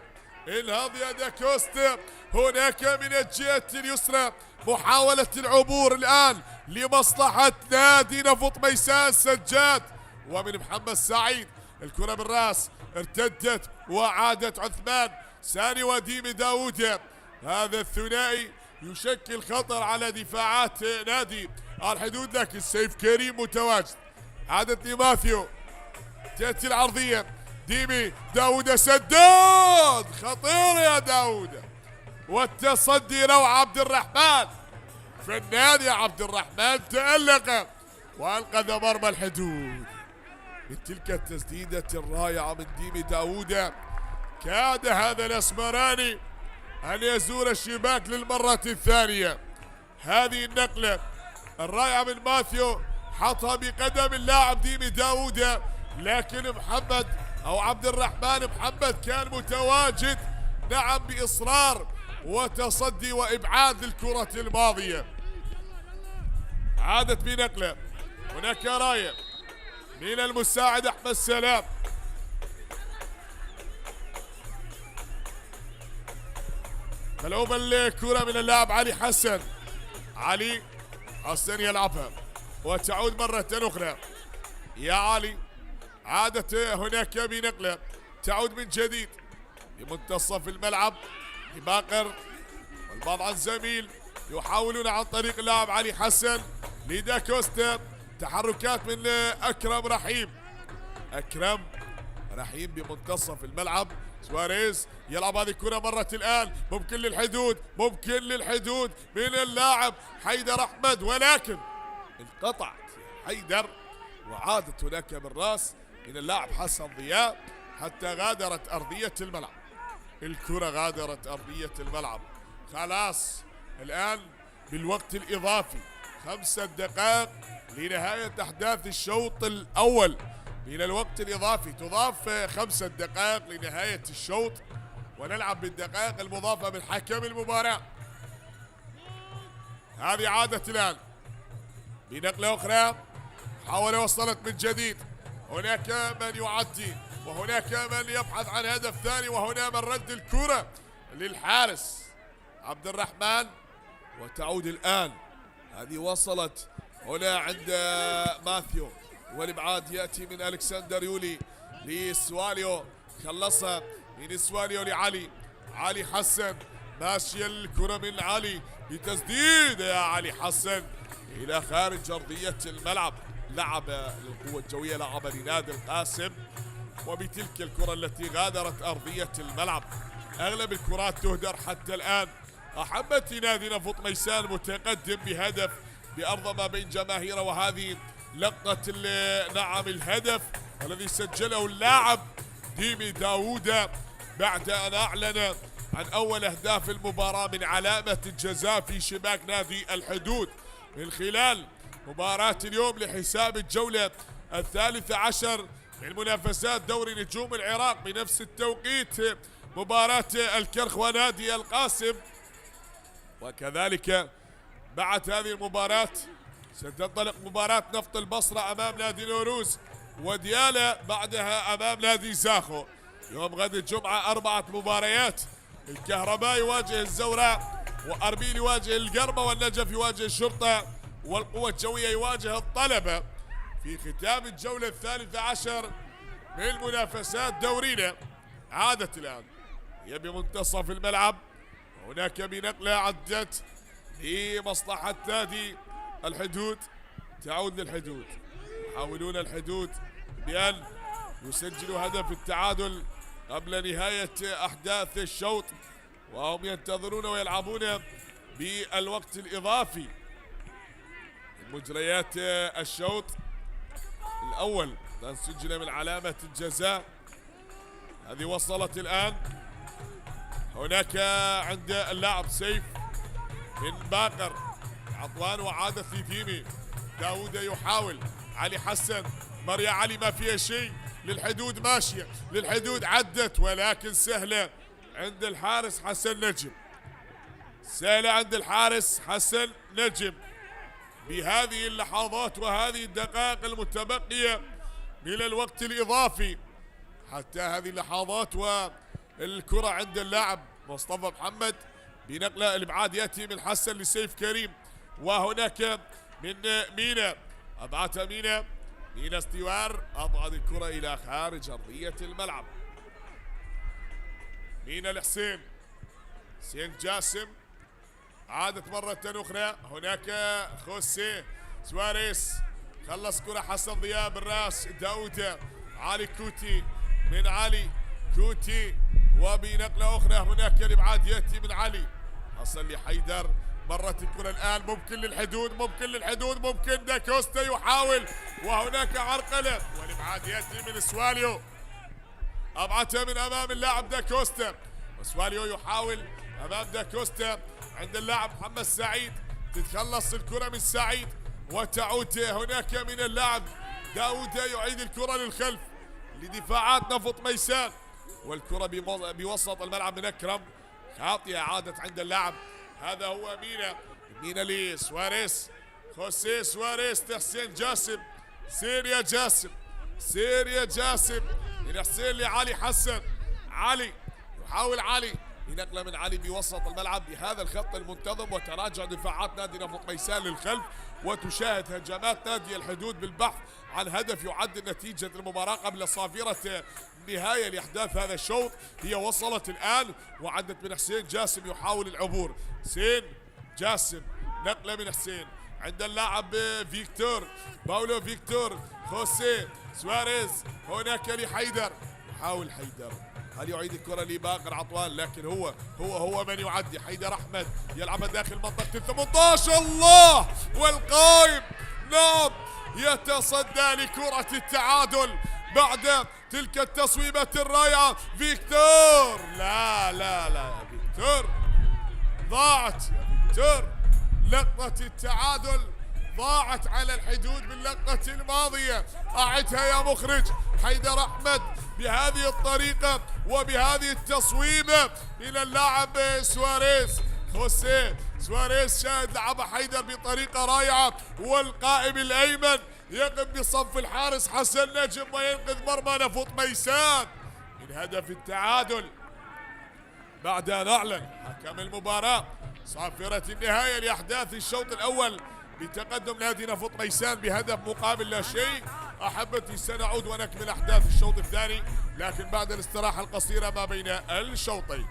انهض يا داكوستا. هناك من الجهة اليسرى محاولة العبور الآن لمصلحة نادي نفط ميسان سجاد، ومن محمد سعيد الكرة بالراس ارتدت وعادت عثمان ساني وديمي داوود. هذا الثنائي يشكل خطر على دفاعات نادي الحدود، لكن سيف كريم متواجد. عادة ماثيو، تأتي العرضية، ديمي داود سداد، خطير يا داود، والتصدي روعة. عبد الرحمن فنان يا عبد الرحمن، تألق وأنقذ مرمى الحدود من تلك التسديدة الرائعة من ديمي داود. كاد هذا الأسمراني أن يزور الشباك للمرة الثانية. هذه النقلة الرائعة من ماثيو حطها بقدم اللاعب ديمي داود، لكن محمد أو عبد الرحمن محمد كان متواجد نعم بإصرار وتصدي وإبعاد الكرة الماضية. عادت بنقلة، هناك راية من المساعد أحمد سلام، ملعوب الكرة من اللاعب علي حسن. علي حسن يلعبها وتعود مرة أخرى يا علي. عادت هناك بنقلة، تعود من جديد بمنتصف الملعب باقر والبعض عن زميل، يحاولون عن طريق اللاعب علي حسن لدا كوستا. تحركات من أكرم رحيم، أكرم رحيم بمنتصف الملعب. سواريز يلعب هذه الكرة مرة الآن، ممكن للحدود، ممكن للحدود من اللاعب حيدر أحمد، ولكن انقطعت حيدر وعادت هناك بالراس من اللاعب حسن ضياء حتى غادرت أرضية الملعب. الكرة غادرت أرضية الملعب. خلاص الآن بالوقت الإضافي 5 دقائق لنهاية أحداث الشوط الأول. من الوقت الإضافي تضاف 5 دقائق لنهاية الشوط، ونلعب بالدقائق المضافة من حكم المباراة. هذه عادت الآن بنقلة أخرى، حاول وصلت من جديد. هناك من يعدي وهناك من يبحث عن هدف ثاني، وهنا من رد الكرة للحارس عبد الرحمن، وتعود الآن. هذه وصلت هنا عند ماثيو، والابعاد ياتي من الكسندر يولي لسواليو، خلصها من سواليو لعلي. علي حسن ماشي الكرة من علي بتسديد يا علي حسن الى خارج ارضية الملعب. لعب للقوة الجوية، لعب لنادي القاسم، وبتلك الكرة التي غادرت ارضية الملعب. اغلب الكرات تهدر حتى الان. احبت نادي نفط ميسان متقدم بهدف بارض ما بين جماهيره، وهذه لقطة نعم الهدف الذي سجله اللاعب ديمي داوود بعد أن أعلن عن أول أهداف المباراة من علامة الجزاء في شباك نادي الحدود من خلال مباراة اليوم لحساب الجولة 13 من منافسات دوري نجوم العراق. بنفس التوقيت مباراة الكرخ ونادي القاسم، وكذلك بعد هذه المباراة ستنطلق مباراة نفط البصرة أمام نادي نوروز، وديالا بعدها أمام نادي زاخو. يوم غد الجمعة 4 مباريات، الكهرباء يواجه الزوراء، وأربيل يواجه القربة، والنجف يواجه الشرطة، والقوة الجوية يواجه الطلبة في ختام الجولة 13 من منافسات دورينا. عادت الآن هي بمنتصف الملعب، هناك بنقلة عدت لمصلحة نادي الحدود، تعود للحدود. يحاولون الحدود بأن يسجلوا هدف التعادل قبل نهاية أحداث الشوط، وهم ينتظرون ويلعبون بالوقت الإضافي مجريات الشوط الأول. سجل من علامة الجزاء، هذه وصلت الآن. هناك عند اللاعب سيف من باقر عطوان، وعادت لديمي داوود يحاول. علي حسن، مريا علي ما فيها شيء، للحدود ماشية، للحدود عدت، ولكن سهلة عند الحارس حسن نجم، سهلة عند الحارس حسن نجم. بهذه اللحظات وهذه الدقائق المتبقية من الوقت الإضافي حتى هذه اللحظات، والكرة عند اللاعب مصطفى محمد بنقلة الابعاد يأتي من حسن لسيف كريم، وهناك من مينا، أبعتها مينا استوار، أبعد الكرة إلى خارج أرضية الملعب. مينا الحسين، حسين جاسم عادت مرة أخرى. هناك خوسيه سواريز خلص كرة حسن ضياء بالراس. داود علي كوتي من علي كوتي، وبنقلة أخرى هناك الإبعاد يأتي من علي حصل لحيدر. مرت الكرة الآن ممكن للحدود، ممكن للحدود، ممكن داكوستا يحاول، وهناك عرقلة والإبعاد يأتي من سواليو. أبعدها من أمام اللاعب داكوستا، وسواليو يحاول أمام داكوستا عند اللاعب محمد سعيد. تتخلص الكرة من سعيد وتعود هناك من اللاعب داود، يعيد الكرة للخلف لدفاعات نفط ميسان، والكرة بوسط الملعب من أكرم. خاطئة عادت عند اللاعب، هذا هو مينا لسواريز. خوسيه سواريز لحسين جاسم. سير يا جاسم، سير يا جاسم من حسين لعلي حسن. علي يحاول علي بنقله من علي بوسط الملعب بهذا الخط المنتظم، وتراجع دفاعات نادي نفط ميسان للخلف، وتشاهد هجمات نادي الحدود بالبحث عن هدف يعدل نتيجة المباراة قبل صافرة نهاية لأحداث هذا الشوط. هي وصلت الآن وعدت من حسين جاسم يحاول العبور. حسين جاسم نقلة من حسين عند اللاعب فيكتور باولو فيكتور. خوسيه سواريز هناك لحيدر، يحاول حيدر، هل يعيد الكرة لباقر عطوان؟ لكن هو من يعدي. حيدر أحمد يلعب داخل منطقة 18. الله، والقائم نعم يتصدى لكرة التعادل بعد تلك التصويبة الرائعة. فيكتور، لا لا لا يا فيكتور، ضاعت يا فيكتور لقطة التعادل، ضاعت على الحدود باللقطة الماضية. أعدها يا مخرج. حيدر أحمد بهذه الطريقة وبهذه التصويبة إلى اللاعب سواريز. خوسيه سواريز شاهد لعب حيدر بطريقة رائعة، والقائم الأيمن يقف بصف الحارس حسن نجم وينقذ مرمى نفط ميسان من هدف التعادل بعد أن أعلن حكم المباراة صافرة النهاية لأحداث الشوط الأول بتقدم نادي نفط ميسان بهدف مقابل لا شيء. أحبتي سنعود ونكمل أحداث الشوط الثاني، لكن بعد الاستراحة القصيرة ما بين الشوطين.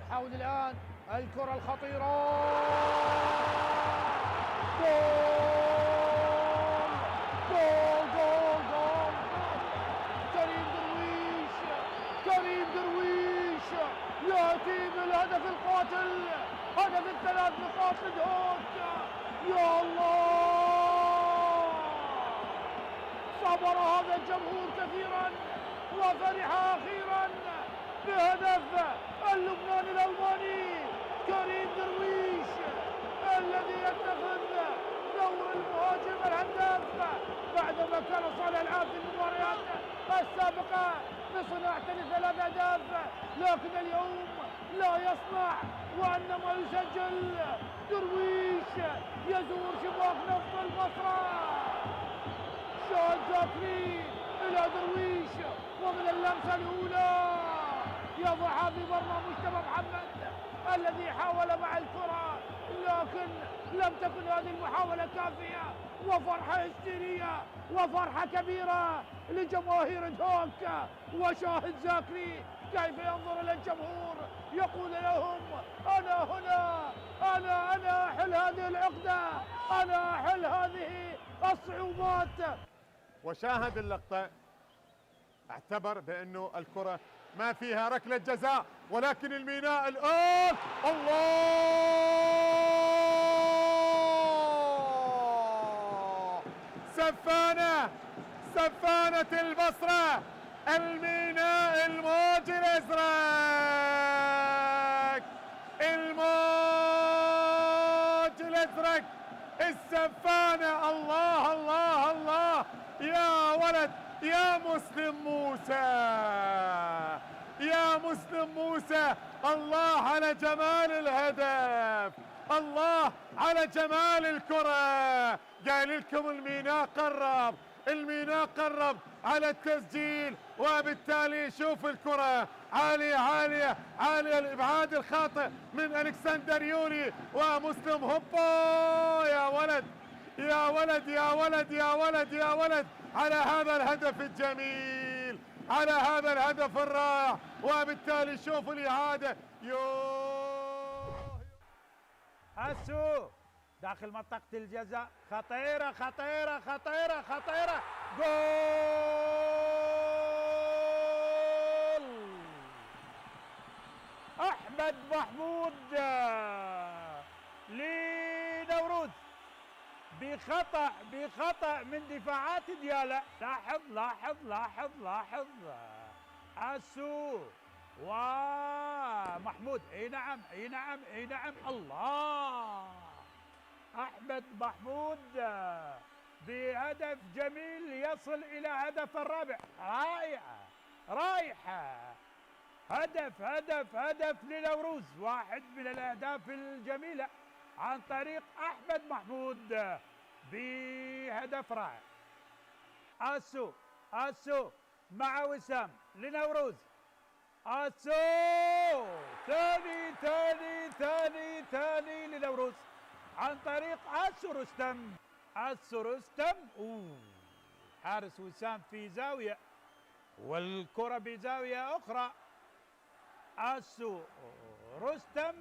يحاول الآن الكرة الخطيرة، جول جول جول جول. كريم درويش، كريم درويش يأتي بالهدف القاتل، هدف الثلاث نقاط للهوك. يا الله، صبر هذا الجمهور كثيرا وفرح أخيرا بهدف اللبناني الألماني كريم درويش الذي يتخذ دور المهاجم الهداف بعدما كان صانع العاب في المباريات السابقة بصناعة ثلاث أهداف لكن اليوم لا يصنع، وإنما يسجل. درويش يزور شباك نفط البصرة. شاهد زاكري إلى درويش، ومن اللمسة الأولى يضعها في مرمى مجتبى محمد الذي حاول مع الكرة، لكن لم تكن هذه المحاولة كافية. وفرحة هستيرية وفرحة كبيرة لجماهير دوك. وشاهد زاكري كيف ينظر إلى الجمهور يقول لهم: أنا هنا، أنا أحل هذه العقدة، أنا أحل هذه الصعوبات. وشاهد اللقطة اعتبر بأنه الكرة ما فيها ركلة جزاء، ولكن الميناء الآن الله، سفانة البصرة، الميناء، الموج الأزرق، الموج الأزرق، السفانة. الله الله الله، يا ولد يا مسلم موسى، يا مسلم موسى، الله على جمال الهدف، الله على جمال الكرة. قايل لكم الميناء قرب على التسجيل، وبالتالي شوف الكرة عالية عالية عالية، الإبعاد الخاطئ من ألكسندر يولي، ومسلم هوبا، يا ولد يا ولد يا ولد يا ولد يا ولد على هذا الهدف الجميل، على هذا الهدف الرائع. وبالتالي شوفوا الإعادة. هسو داخل منطقة الجزاء، خطيرة خطيرة خطيرة خطيرة، جول أحمد محمود لنوروز بخطأ من دفاعات ديالا. لاحظ عسو ومحمود. اي نعم الله، احمد محمود بهدف جميل يصل الى هدف الرابع. رائحة هدف لنوروز، واحد من الاهداف الجميلة عن طريق احمد محمود بهدف رائع. اسو مع وسام لنوروز، اسو ثاني لنوروز عن طريق اسو رستم. حارس وسام في زاوية والكرة بزاوية اخرى. اسو رستم،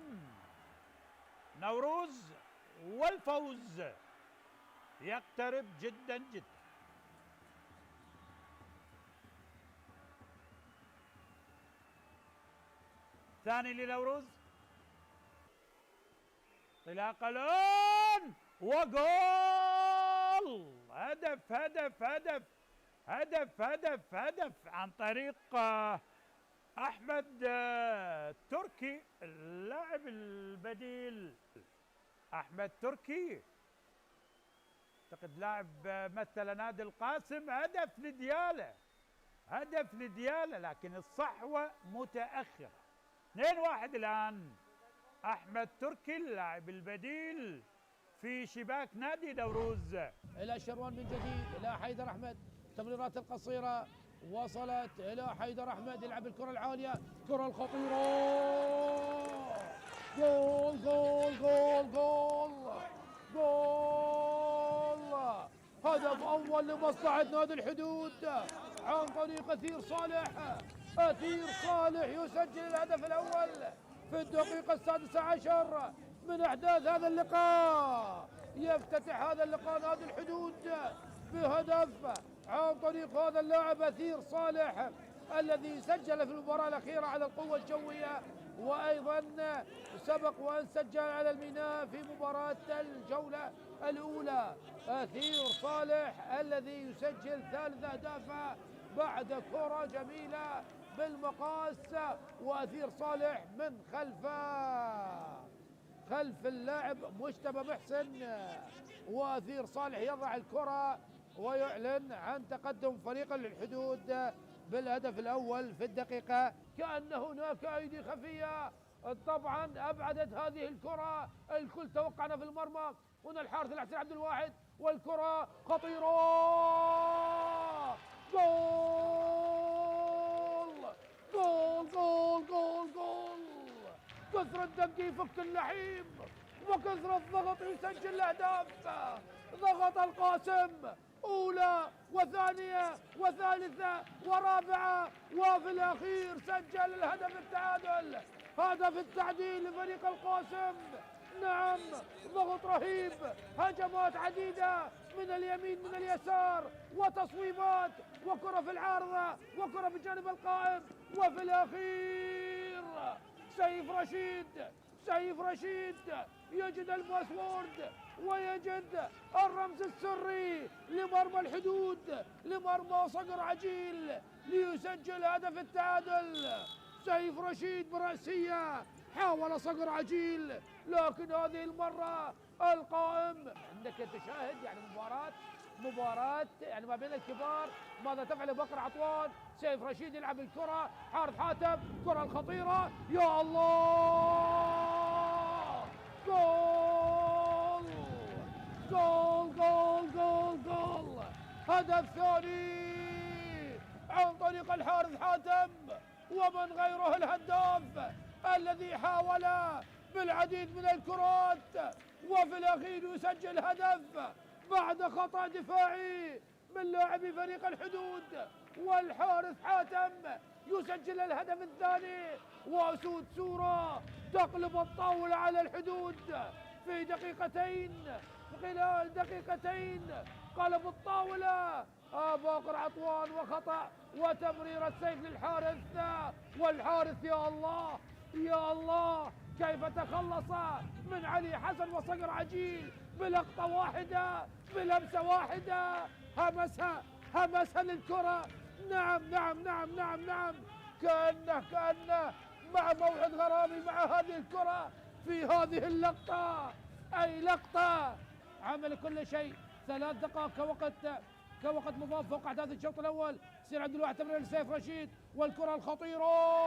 نوروز، والفوز يقترب جدا. ثاني لنوروز، انطلاقة الآن وجول. هدف عن طريق أحمد تركي، اللاعب البديل. أحمد تركي أعتقد لاعب مثل نادي القاسم. هدف لديالة لكن الصحوة متأخرة. 2-1 الآن. أحمد تركي اللاعب البديل في شباك نادي نوروز. إلى شروان من جديد، إلى حيدر أحمد، التمريرات القصيرة وصلت إلى حيدر أحمد، يلعب الكرة العالية، الكرة الخطيرة، جول جول جول جول جول. هدف أول لمصلحة نادي الحدود عن طريق أثير صالح يسجل الهدف الأول في الدقيقة 16 من أحداث هذا اللقاء. يفتتح هذا اللقاء نادي الحدود بهدف عن طريق هذا اللاعب أثير صالح الذي سجل في المباراة الأخيرة على القوة الجوية، وأيضا سبق وأن سجل على الميناء في مباراة الجولة الأولى. أثير صالح الذي يسجل ثالث أهدافه بعد كرة جميلة بالمقاس، وأثير صالح من خلف اللاعب مجتبى محسن، وأثير صالح يضع الكرة ويعلن عن تقدم فريق الحدود بالهدف الأول في الدقيقة. كأن هناك أيدي خفية طبعا أبعدت هذه الكرة. الكل توقعنا في المرمى. هنا الحارس الحسين عبد الواحد والكرة خطيرة. جول جول جول جول جول. كثرة الدق يفك اللحيم وكثرة الضغط يسجل الأهداف. ضغط القاسم أولى وثانية وثالثة ورابعة، وفي الأخير سجل الهدف التعادل، هدف التعديل لفريق القاسم. نعم، ضغط رهيب، هجمات عديدة من اليمين من اليسار وتصويبات وكرة في العارضة وكرة في الجانب القائم، وفي الأخير سيف رشيد يجد الباسورد ويجد الرمز السري لمرمى الحدود، لمرمى صقر عجيل، ليسجل هدف التعادل. سيف رشيد برأسية حاول صقر عجيل، لكن هذه المرة القائم. عندك تشاهد يعني مباراة يعني ما بين الكبار. ماذا تفعل بكر عطوان؟ سيف رشيد يلعب الكرة، حارث حاتم، كرة الخطيرة، يا الله، جول جول جول جول جول. هدف ثاني عن طريق الحارث حاتم، ومن غيره الهداف الذي حاول بالعديد من الكرات وفي الأخير يسجل هدف بعد خطأ دفاعي من لاعبي فريق الحدود، والحارث حاتم يسجل الهدف الثاني. وأسود سورة تقلب الطاولة على الحدود في دقيقتين، خلال دقيقتين قلب الطاولة. باقر عطوان وخطأ وتمرير السيف للحارث، والحارث يا الله يا الله كيف تخلص من علي حسن وصقر عجيل بلقطة واحدة، بلمسة واحدة، همسها للكرة. نعم كأنه مع موعد غرامي مع هذه الكرة في هذه اللقطة. أي لقطة عمل كل شيء. 3 دقائق كوقت مضاف فوق أحداث الشوط الأول. سير عبد الواحد تمرير لسيف رشيد والكرة الخطيرة،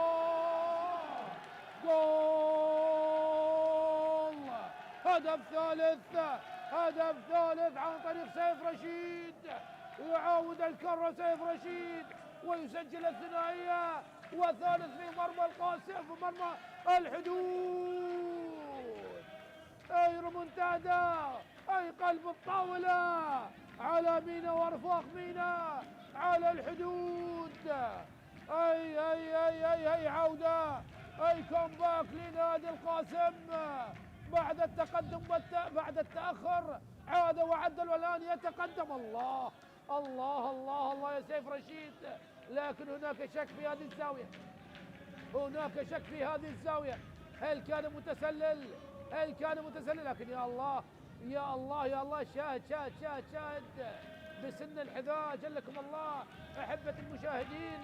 جول. هدف ثالث عن طريق سيف رشيد. يعاود الكرة سيف رشيد ويسجل الثنائية وثالث في مرمى القاسم، في مرمى الحدود. أي ريمونتادا، أي قلب الطاولة على مينا وارفاق مينا على الحدود. أي عودة، أي كومباك لنادي القاسم بعد التقدم بعد التأخر، عاد وعدل والآن يتقدم. الله الله الله الله يا سيف رشيد، لكن هناك شك في هذه الزاوية، هل كان متسلل؟ لكن يا الله يا الله يا الله، شاهد بسن الحذاء جلكم الله أحبة المشاهدين.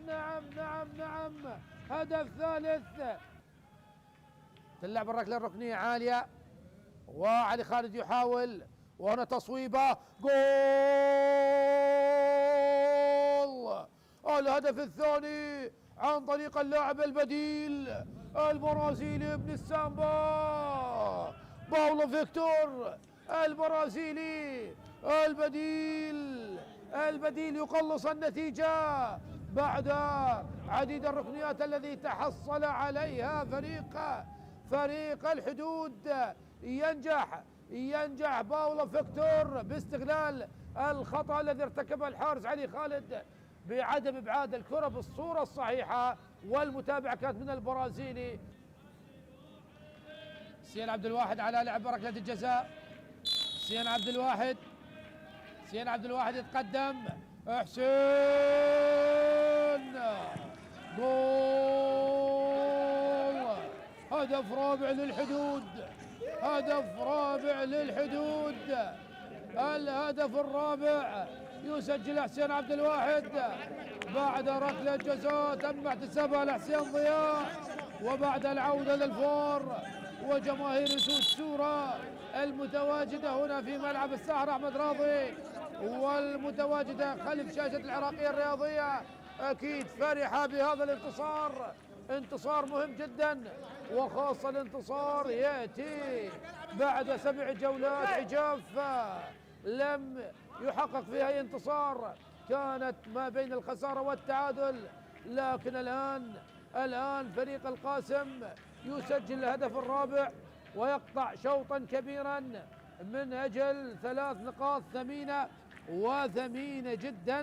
نعم هدف ثالث. تلعب الركلة الركنية عالية وعلي خالد يحاول، وهنا تصويبة، جول. الهدف الثاني عن طريق اللاعب البديل البرازيلي ابن السامبا باولو فيكتور، البرازيلي البديل يقلص النتيجة بعد عديد الركنيات الذي تحصل عليها فريق الحدود. ينجح باولو فيكتور باستغلال الخطأ الذي ارتكبه الحارس علي خالد بعدم ابعاد الكرة بالصورة الصحيحة، والمتابعة كانت من البرازيلي. سيان عبد الواحد على لعب ركلة الجزاء. سيان عبد الواحد يتقدم، حسين، جول. هدف رابع للحدود. الهدف الرابع يسجل حسين عبد الواحد بعد ركلة جزاء تم احتسابها لحسين ضياء، وبعد العودة للفور وجماهير سود سورة المتواجدة هنا في ملعب الساحر أحمد راضي والمتواجدة خلف شاشة العراقية الرياضية أكيد فرحة بهذا الانتصار، انتصار مهم جدا، وخاصة الانتصار يأتي بعد 7 جولات عجاف لم يحقق فيها أي انتصار، كانت ما بين الخسارة والتعادل، لكن الآن فريق القاسم يسجل الهدف الرابع ويقطع شوطا كبيرا من أجل 3 نقاط ثمينة جدا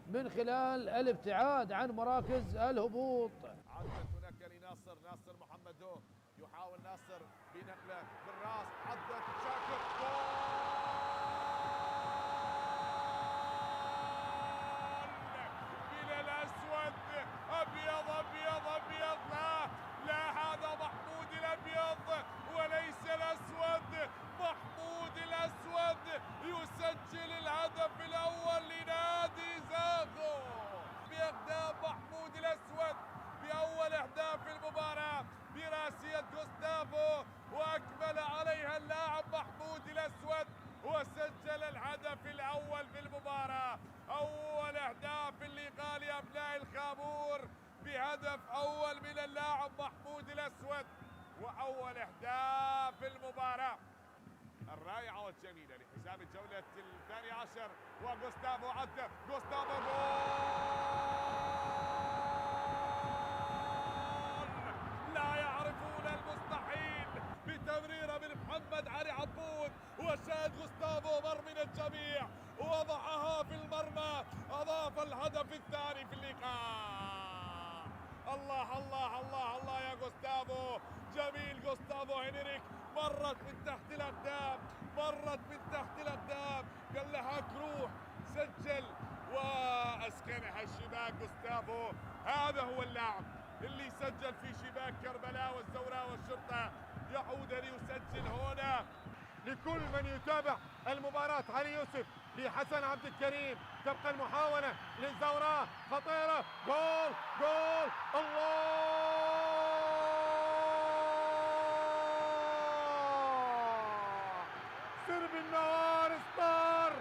من خلال الابتعاد عن مراكز الهبوط. عادت هناك لناصر محمد يحاول ناصر بنقله بالراس، عدت شاكر إلى الأسود، أبيض أبيض أبيض، لا هذا محمود الأبيض وليس الأسود، محمود الأسود يسجل الهدف الأول لنادي زاغو بأهداف محمود الأسود بأول أهداف المباراة براسية غوستافو، وأكمل عليها اللاعب محمود الأسود وسجل الهدف الأول في المباراة. أول أهداف اللقاء لأبناء الخابور بهدف أول من اللاعب محمود الأسود، وأول أهداف المباراة الرائعة والجميلة لحساب الجولة 12. وغوستافو عدى، غوستافو جول! لا يعرفون المستحيل بتمريرة من محمد علي عبود، وشاد غوستافو مر من الجميع ووضعها في المرمى، أضاف الهدف الثاني في اللقاء. الله الله الله الله يا غوستافو، جميل غوستافو هنريك، مرت من تحت الأقدام، مرت من تحت الأقدام، قال لها روح، سجل وأسكنها الشباك غوستافو. هذا هو اللاعب اللي سجل في شباك كربلاء والزوراء والشرطة، يعود ليسجل هنا. لكل من يتابع المباراة، علي يوسف لحسن عبد الكريم، تبقى المحاولة للزوراء خطيرة، جول جول، الله! سرب النهار ستار.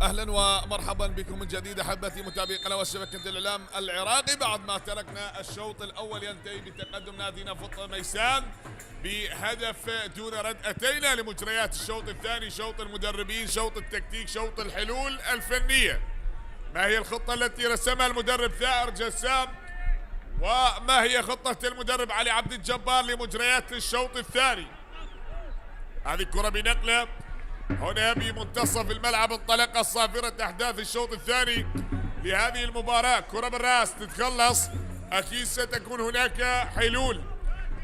اهلا ومرحبا بكم من جديد احبتي متابعي قنوات شبكه الاعلام العراقي. بعد ما تركنا الشوط الاول ينتهي بتقدم نادي نفط ميسان بهدف دون رد، اتينا لمجريات الشوط الثاني، شوط المدربين، شوط التكتيك، شوط الحلول الفنيه. ما هي الخطه التي رسمها المدرب ثائر جسام، وما هي خطه المدرب علي عبد الجبار لمجريات الشوط الثاني؟ هذه الكره بنقله هنا بمنتصف الملعب، انطلقت صافرة أحداث الشوط الثاني لهذه المباراة. كرة بالراس تتخلص، أكيد ستكون هناك حلول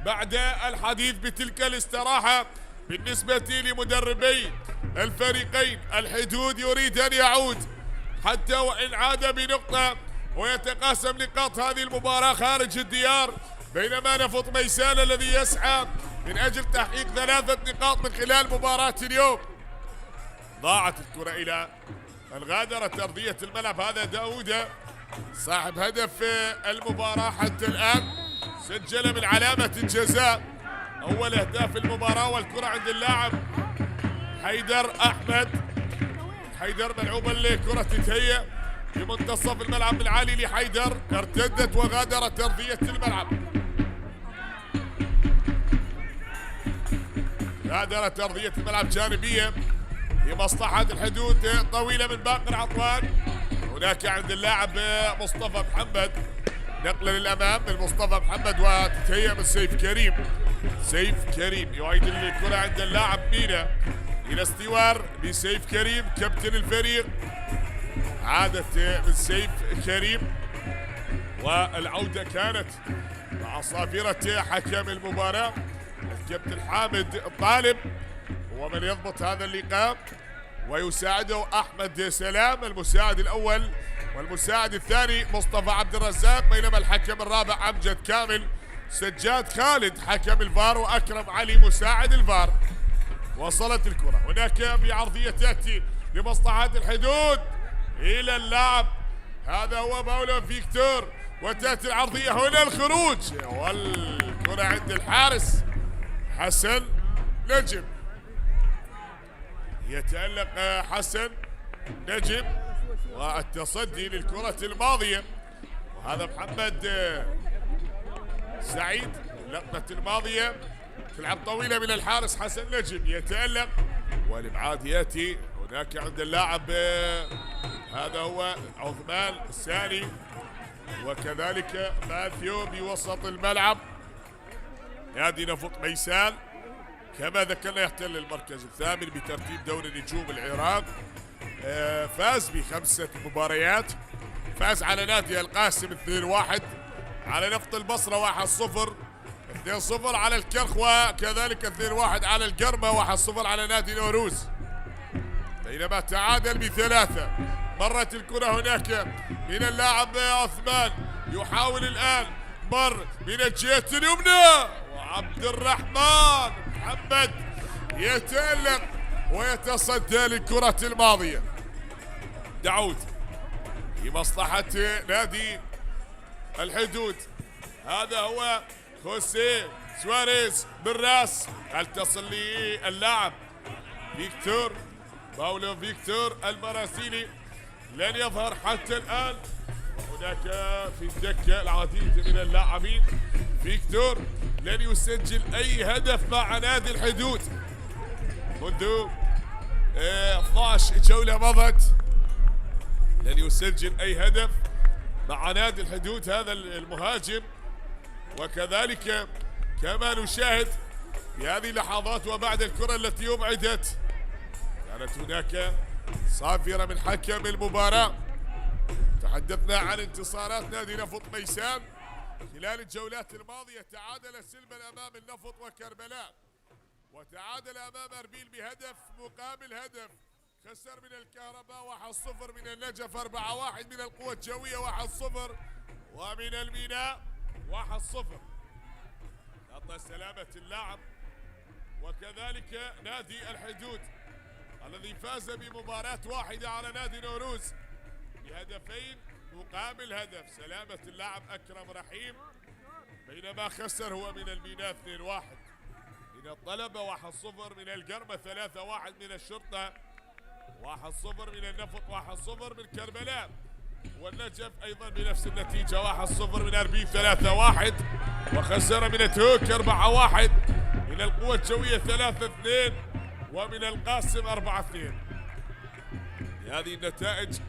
بعد الحديث بتلك الاستراحة بالنسبة لمدربي الفريقين. الحدود يريد أن يعود حتى وإن عاد بنقطة ويتقاسم نقاط هذه المباراة خارج الديار، بينما نفط ميسان الذي يسعى من أجل تحقيق 3 نقاط من خلال مباراة اليوم. ضاعت الكرة إلى الغادرة أرضية الملعب، هذا داوودة صاحب هدف المباراة حتى الآن، سجل من علامة الجزاء أول أهداف المباراة. والكرة عند اللاعب حيدر أحمد، حيدر ملعوبة الكرة تتهيأ في منتصف الملعب العالي لحيدر، ارتدت وغادرت أرضية الملعب، غادرت أرضية الملعب جانبية لمصلحة الحدود، طويلة من باقر عطوان. هناك عند اللاعب مصطفى محمد، نقلة للأمام من مصطفى محمد وتتهيأ من سيف كريم. سيف كريم يعيد الكرة عند اللاعب مينا إلى استوار بسيف كريم كابتن الفريق، عادت من سيف كريم، والعودة كانت مع صافرة حكم المباراة الكابتن حامد الطالب هو من يضبط هذا اللقاء، ويساعده أحمد سلام المساعد الأول، والمساعد الثاني مصطفى عبد الرزاق، بينما الحكم الرابع أمجد كامل، سجاد خالد حكم الفار، وأكرم علي مساعد الفار. وصلت الكرة هناك بعرضية تأتي لمصلحة الحدود إلى اللاعب، هذا هو باولو فيكتور، وتأتي العرضية هنا الخروج، والكرة عند الحارس حسن نجم. يتألق حسن نجم والتصدي للكرة الماضية، وهذا محمد سعيد. اللقطة الماضية تلعب طويلة من الحارس حسن نجم، يتألق والإبعاد يأتي هناك عند اللاعب هذا هو عثمان الساني، وكذلك ماثيو بوسط الملعب. نادي نفط ميسان كما ذكرنا يحتل المركز الثامن بترتيب دوري نجوم العراق، فاز ب5 مباريات، فاز على نادي القاسم 2-1، على نفط البصرة 1-0، 2-0 على الكرخ، وكذلك 2-1 على القرمة، 1-0 على نادي نوروز، بينما تعادل ب3. مرت الكرة هناك من اللاعب عثمان، يحاول الآن مر من الجهة اليمنى، وعبد الرحمن محمد يتألق ويتصدى للكرة الماضية. داود في مصلحة نادي الحدود، هذا هو خوسيه سواريز بالراس، هل تصل للاعب فيكتور باولو فيكتور البرازيلي، لن يظهر حتى الآن. وهناك في الدكة العديد من اللاعبين. فيكتور لن يسجل أي هدف مع نادي الحدود منذ 12 جولة مضت، لن يسجل أي هدف مع نادي الحدود هذا المهاجم. وكذلك كما نشاهد في هذه اللحظات وبعد الكرة التي أبعدت، كانت هناك صافرة من حكم المباراة. تحدثنا عن انتصارات نادي نفط ميسان خلال الجولات الماضية، تعادل سلما أمام النفط وكربلاء، وتعادل أمام أربيل بهدف مقابل هدف، خسر من الكهرباء 1-0، من النجف 4-1، من القوة الجوية 1-0، ومن الميناء 1-0. خط سلامة اللاعب. وكذلك نادي الحدود الذي فاز بمباراة واحدة على نادي نوروز بهدفين مقابل هدف، سلامة اللاعب أكرم رحيم، بينما خسر هو من الميناء 2-1، من الطلبة 1-0، من القرمة 3-1، من الشرطة 1-0، من النفط 1-0، من كربلاء والنجف أيضا بنفس النتيجة 1-0، من أربيل 3-1، وخسر من تهوك 4-1، من القوة الجوية 3-2، ومن القاسم 4-2. هذه النتائج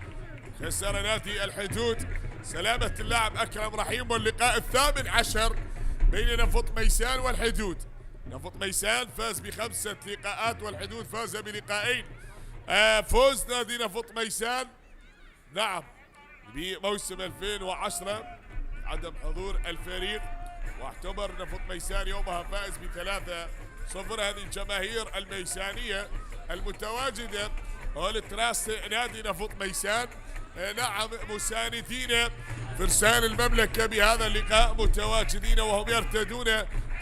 خسر نادي الحدود سلامة اللاعب أكرم رحيم. واللقاء 18 بين نفط ميسان والحدود. نفط ميسان فاز ب5 لقاءات والحدود فاز بلقاءين. فوز نادي نفط ميسان نعم بموسم 2010 عدم حضور الفريق، واعتبر نفط ميسان يومها فائز ب3-0. هذه الجماهير الميسانية المتواجدة والتراس نادي نفط ميسان نعم مساندين فرسان المملكة بهذا اللقاء، متواجدين وهم يرتدون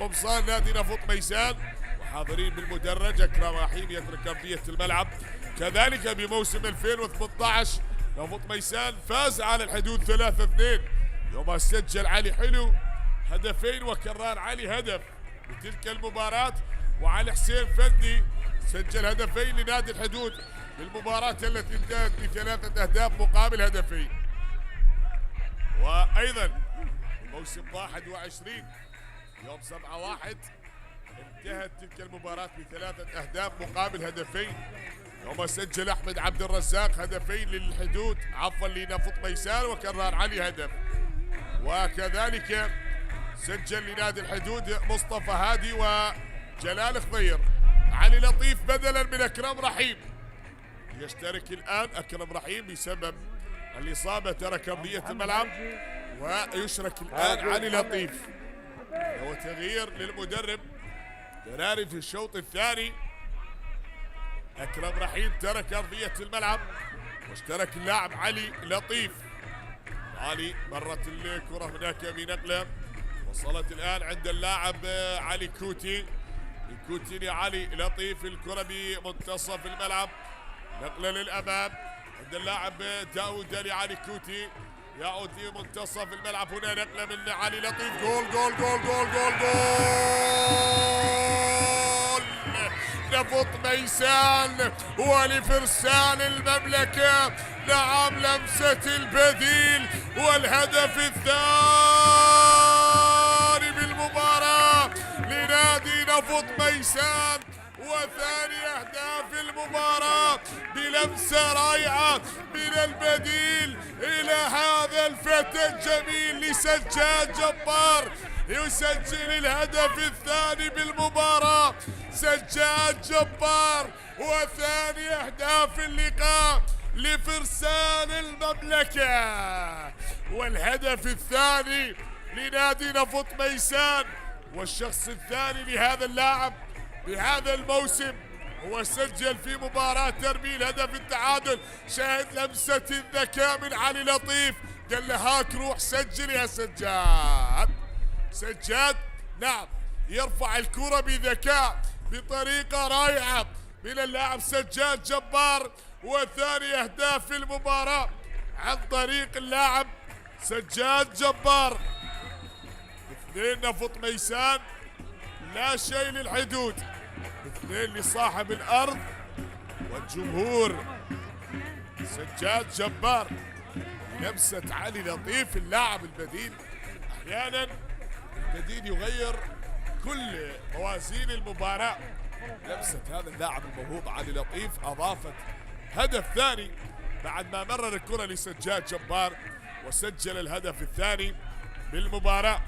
قمصان نادي نفط ميسان وحاضرين بالمدرج. أكرم رحيم يترك أرضية الملعب. كذلك بموسم 2018 نفط ميسان فاز على الحدود 3-2، يوم سجل علي حلو هدفين وكرار علي هدف بتلك المباراة، وعلي حسين فندي سجل هدفين لنادي الحدود بالمباراة التي انتهت ب3 أهداف مقابل هدفين. وأيضا موسم 21 يوم 7-1 انتهت تلك المباراة ب3 أهداف مقابل هدفين، يوم سجل أحمد عبد الرزاق هدفين للحدود عفوا لنفط ميسان وكرار علي هدف. وكذلك سجل لنادي الحدود مصطفى هادي وجلال خضير. علي لطيف بدلا من أكرم رحيم يشترك الآن. أكرم رحيم بسبب الإصابة ترك أرضية الملعب، ويشرك الآن علي لطيف. هو تغيير للمدرب دراري في الشوط الثاني. أكرم رحيم ترك أرضية الملعب واشترك اللاعب علي لطيف. علي مرت الكرة هناك بنقلة، وصلت الآن عند اللاعب علي كوتي. كوتي لعلي لطيف، الكرة بمنتصف الملعب، نقلة للأمام عند اللاعب داود لعلي كوتي، يعود في منتصف الملعب. هنا نقلة من علي لطيف. جول جول جول جول جول جول نفط ميسان ولفرسان المملكة. نعم لمسة البديل والهدف الثاني بالمباراة لنادي نفط ميسان، وثاني أهداف المباراة بلمسة رائعة من البديل إلى هذا الفتى الجميل لسجاد جبار، يسجل الهدف الثاني بالمباراة سجاد جبار، وثاني أهداف اللقاء لفرسان المملكة، والهدف الثاني لنادي نفط ميسان. والشخص الثاني لهذا اللاعب بهذا الموسم هو سجل في مباراة تربيل هدف التعادل. شاهد لمسة الذكاء من علي لطيف، قال له هاك روح سجل يا سجاد. سجاد نعم يرفع الكرة بذكاء بطريقة رائعة من اللاعب سجاد جبار، وثاني أهداف المباراة عن طريق اللاعب سجاد جبار. 2 نفط ميسان لا شيء للحدود، 2 لصاحب الأرض والجمهور. سجاد جبار لمسة علي لطيف اللاعب البديل. أحيانا البديل يغير كل موازين المباراة. لمسة هذا اللاعب الموهوب علي لطيف أضافت هدف ثاني بعد ما مرر الكرة لسجاد جبار وسجل الهدف الثاني بالمباراة.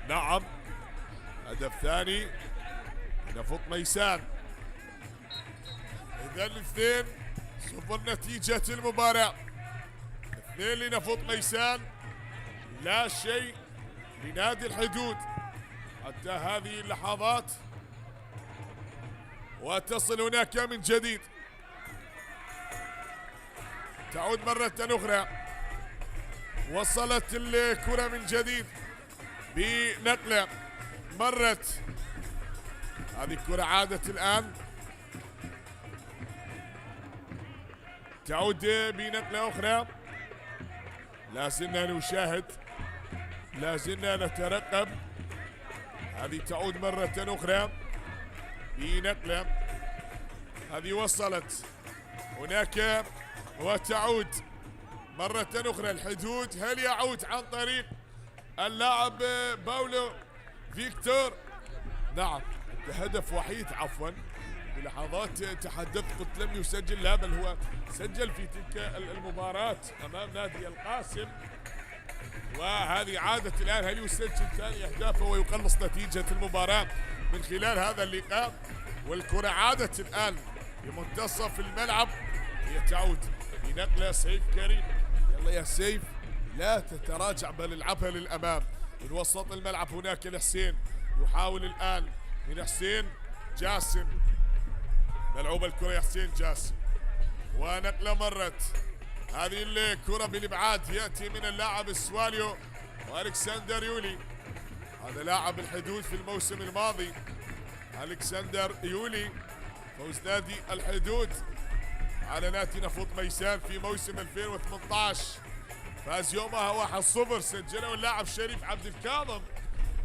نعم هدف ثاني نفط ميسان. إذا 2-0 نتيجة المباراة، 2 لنفط ميسان لا شيء لنادي الحدود حتى هذه اللحظات، وتصل هناك من جديد. تعود مرة أخرى، وصلت الكرة من جديد بنقلة، مرت هذه الكرة عادت الآن، تعود بنقلة أخرى. لا زلنا نشاهد، لا زلنا نترقب. هذه تعود مرة أخرى بنقلة، هذه وصلت هناك وتعود مرة أخرى. الحدود هل يعود عن طريق اللاعب باولو فيكتور؟ نعم هدف وحيد عفوا، بلحظات تحدثت قلت لم يسجل، لا بل هو سجل في تلك المباراة أمام نادي القاسم، وهذه عادت الآن. هل يسجل ثاني أهدافه ويقلص نتيجة المباراة من خلال هذا اللقاء؟ والكرة عادت الآن بمنتصف الملعب، هي تعود بنقلة سيف كريم. يلا يا سيف لا تتراجع بل العبها للأمام من وسط الملعب. هناك الحسين يحاول الآن من حسين جاسم، ملعوبة الكرة يا حسين جاسم، ونقلة مرت. هذه الكرة بالإبعاد يأتي من اللاعب السواليو وألكسندر يولي، هذا لاعب الحدود في الموسم الماضي. ألكسندر يولي فوز نادي الحدود على نادي نفط ميسان في موسم 2018، فاز يومها 1-0، سجله اللاعب شريف عبد الكاظم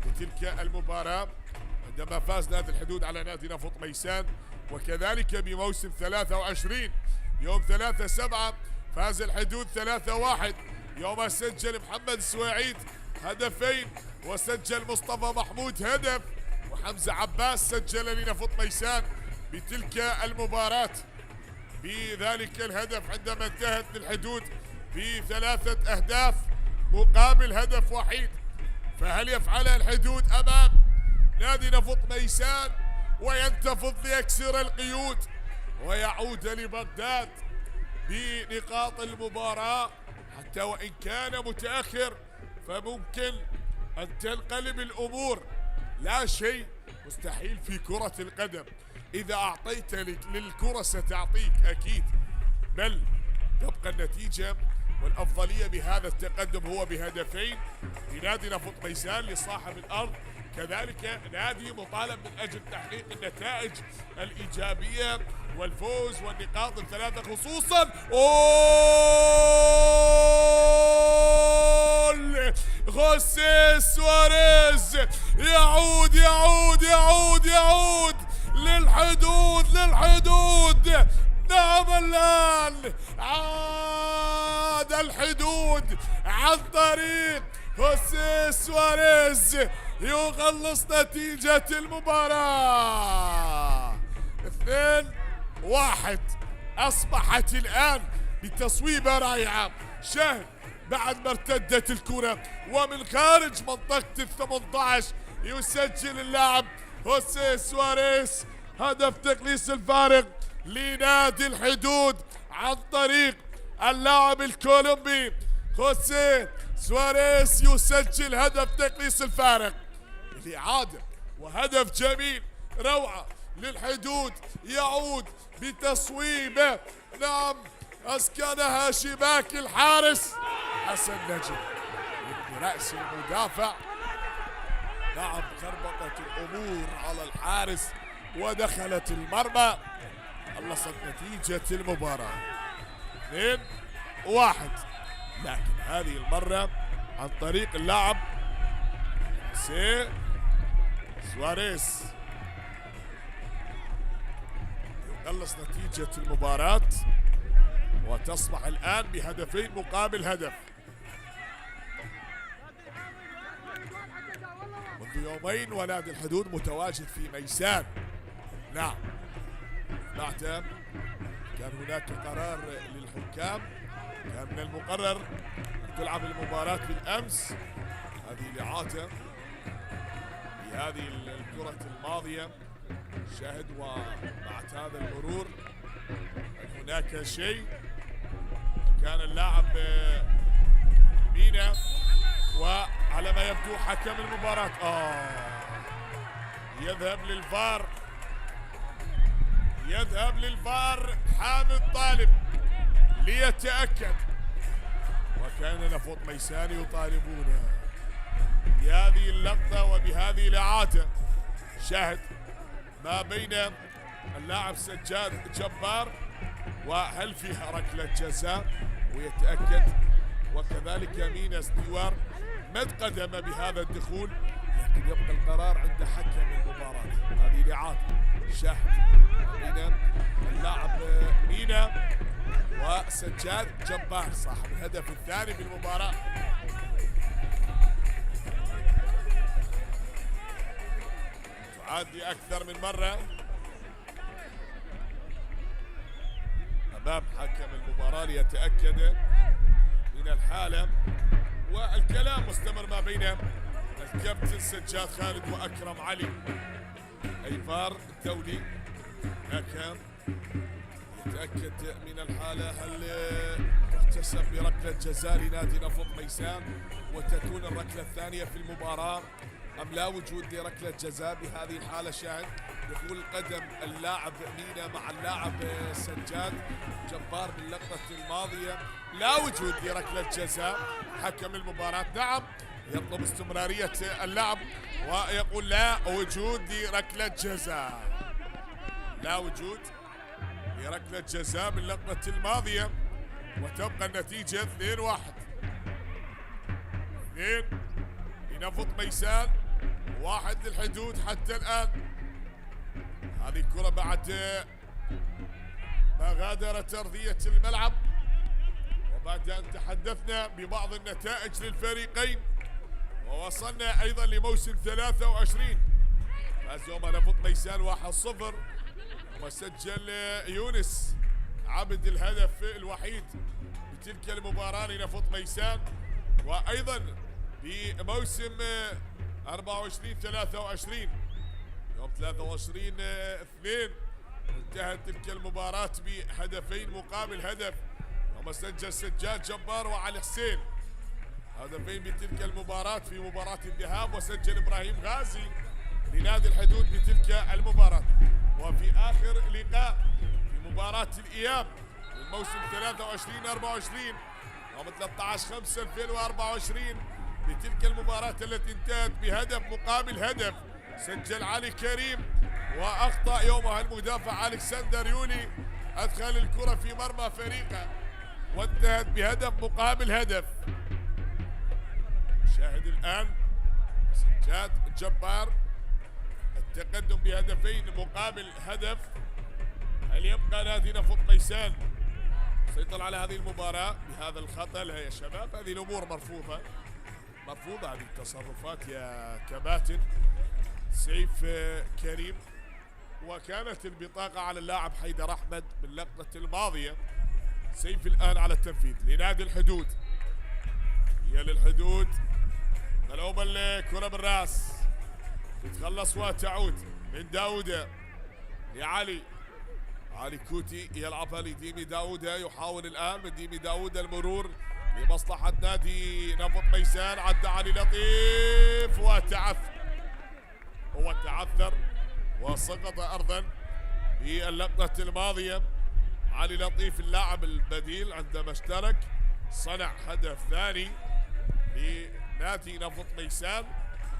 في تلك المباراة عندما فاز نادي الحدود على نادي نفط ميسان. وكذلك بموسم 23 يوم 3/7 فاز الحدود 3-1، يوم سجل محمد السويعيد هدفين وسجل مصطفى محمود هدف، وحمزة عباس سجل لنفط ميسان بتلك المباراة بذلك الهدف عندما انتهت للحدود ب3 أهداف مقابل هدف وحيد. فهل يفعلها الحدود أمام نادي نفط ميسان وينتفض ليكسر القيود ويعود لبغداد بنقاط المباراة؟ حتى وإن كان متأخر فممكن أن تنقلب الأمور لا شيء مستحيل في كرة القدم، إذا أعطيت للكرة ستعطيك أكيد، بل تبقى النتيجة والأفضلية بهذا التقدم هو بهدفين لنادي نفط ميسان لصاحب الأرض. كذلك نادي مطالب من أجل تحقيق النتائج الإيجابية والفوز والنقاط الثلاثة، خصوصا خوسيه سواريز يعود يعود يعود يعود للحدود. نعم الآن عاد الحدود عن طريق خوسيه سواريز يخلص نتيجة المباراة 2-1. أصبحت الآن بتصويبة رائعة. شاهد بعد ما ارتدت الكرة ومن خارج منطقة 18 يسجل اللاعب خوسيه سواريز هدف تقليص الفارق لنادي الحدود عن طريق اللاعب الكولومبي خوسيه سواريز يسجل هدف تقليص الفارق. الإعادة وهدف جميل روعة للحدود، يعود بتصويبة، نعم أسكنها شباك الحارس حسن نجم برأس المدافع. نعم خربطت الأمور على الحارس ودخلت المرمى. خلصت نتيجة المباراة 2-1، لكن هذه المرة عن طريق اللاعب سواريز يخلص نتيجة المباراة وتصبح الآن بهدفين مقابل هدف. منذ يومين ونادي الحدود متواجد في ميسان. نعم سمعت كان هناك قرار للحكام، كان من المقرر أن تلعب المباراة بالأمس. هذه الإعادة بهذه الكرة الماضية. شاهد وبعد هذا المرور هناك شيء، كان اللاعب مينا وعلى ما يبدو حكم المباراة يذهب للفار حامد طالب ليتأكد، وكان نفط ميسان يطالبونه بهذه اللقطة وبهذه الإعادة. شاهد ما بين اللاعب سجاد جبار وهل فيها ركلة جزاء ويتأكد، وكذلك مينا ستيوار مد قدم بهذا الدخول، لكن يبقى القرار عند حكم المباراة. هذه الإعادة. شاهد بين اللاعب مينا وسجاد جبار صاحب الهدف الثاني بالمباراة. تعاد أكثر من مرة أمام حكم المباراة ليتأكد من الحالة، والكلام مستمر ما بين الكابتن سجاد خالد وأكرم علي. أيفار الدولي هناك يتأكد من الحالة، هل تحتسب بركلة جزاء لنادي نفط ميسان وتكون الركلة الثانية في المباراة أم لا وجود لركلة جزاء بهذه الحالة؟ شاهد دخول قدم اللاعب مينا مع اللاعب سجاد جبار باللقطة الماضية، لا وجود لركلة جزاء. حكم المباراة نعم يطلب استمرارية اللعب ويقول لا وجود لركلة جزاء، لا وجود لركلة جزاء باللقطة الماضية، وتبقى النتيجة 2-1 لنفط ميسان 1 للحدود حتى الآن. هذه الكرة بعد ما غادرت أرضية الملعب وبعد أن تحدثنا ببعض النتائج للفريقين ووصلنا أيضا لموسم 23. فاز يوم نفط ميسان 1-0 وسجل يونس عبد الهدف الوحيد بتلك المباراة لنفط ميسان. وأيضا في موسم 24-23 يوم 23/2 انتهت تلك المباراة بهدفين مقابل هدف، يوم سجل سجاد جبار وعلي حسين هدفين بتلك المباراة في مباراة الذهاب، وسجل إبراهيم غازي لنادي الحدود بتلك المباراة. وفي آخر لقاء في مباراة الإياب الموسم 23-24 يوم 13/5/2024 بتلك المباراة التي انتهت بهدف مقابل هدف. سجل علي كريم وأخطأ يومها المدافع ألكسندر يولي، أدخل الكرة في مرمى فريقه وانتهت بهدف مقابل هدف. شاهد الآن سجاد جبار التقدم بهدفين مقابل هدف. هل يبقى نادي نفط ميسان سيطر على هذه المباراة بهذا الخطأ؟ لا يا شباب، هذه الأمور مرفوضة هذه التصرفات يا كباتن. سيف كريم، وكانت البطاقة على اللاعب حيدر أحمد باللقطة الماضية. سيف الآن على التنفيذ لنادي الحدود. هي للحدود ملعوبة الكرة بالراس، تتخلص وتعود من داودة لعلي كوتي، يلعبها لديمي داودة، يحاول الآن من ديمي داودة المرور لمصلحة نادي نفط ميسان. عدى علي لطيف وتعثر وسقط أرضا في اللقطة الماضية. علي لطيف اللاعب البديل عندما اشترك صنع هدف ثاني لنادي نفط ميسان.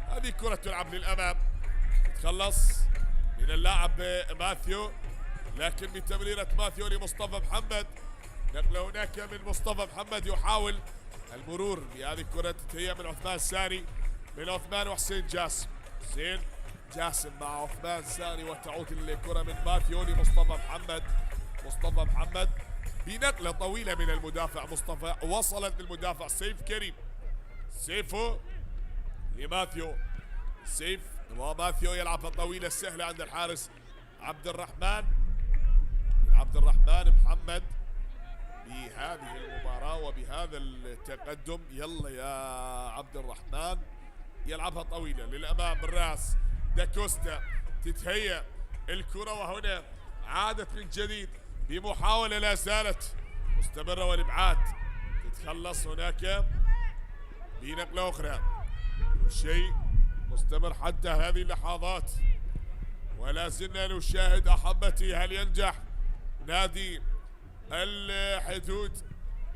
هذه كرة تلعب للأمام، تخلص من اللاعب ماثيو، لكن بتمريرة ماثيو لمصطفى محمد. نقله هناك من مصطفى محمد، يحاول المرور بهذه الكرة، تتهيأ من عثمان ساري، من عثمان وحسين جاسم. حسين جاسم مع عثمان ساري، وتعود الكرة من ماثيو لمصطفى محمد. مصطفى محمد بنقلة طويلة من المدافع مصطفى، وصلت للمدافع سيف كريم. سيفو لماثيو، سيف وماثيو يلعبها طويلة سهلة عند الحارس عبد الرحمن محمد. بهذه المباراة وبهذا التقدم، يلا يا عبد الرحمن، يلعبها طويلة للأمام بالراس. داكوستا تتهيأ الكرة، وهنا عادت من جديد بمحاولة لا زالت مستمرة والإبعاد، تتخلص هناك بنقلة أخرى. شيء مستمر حتى هذه اللحظات، ولا زلنا نشاهد أحبتي هل ينجح نادي الحدود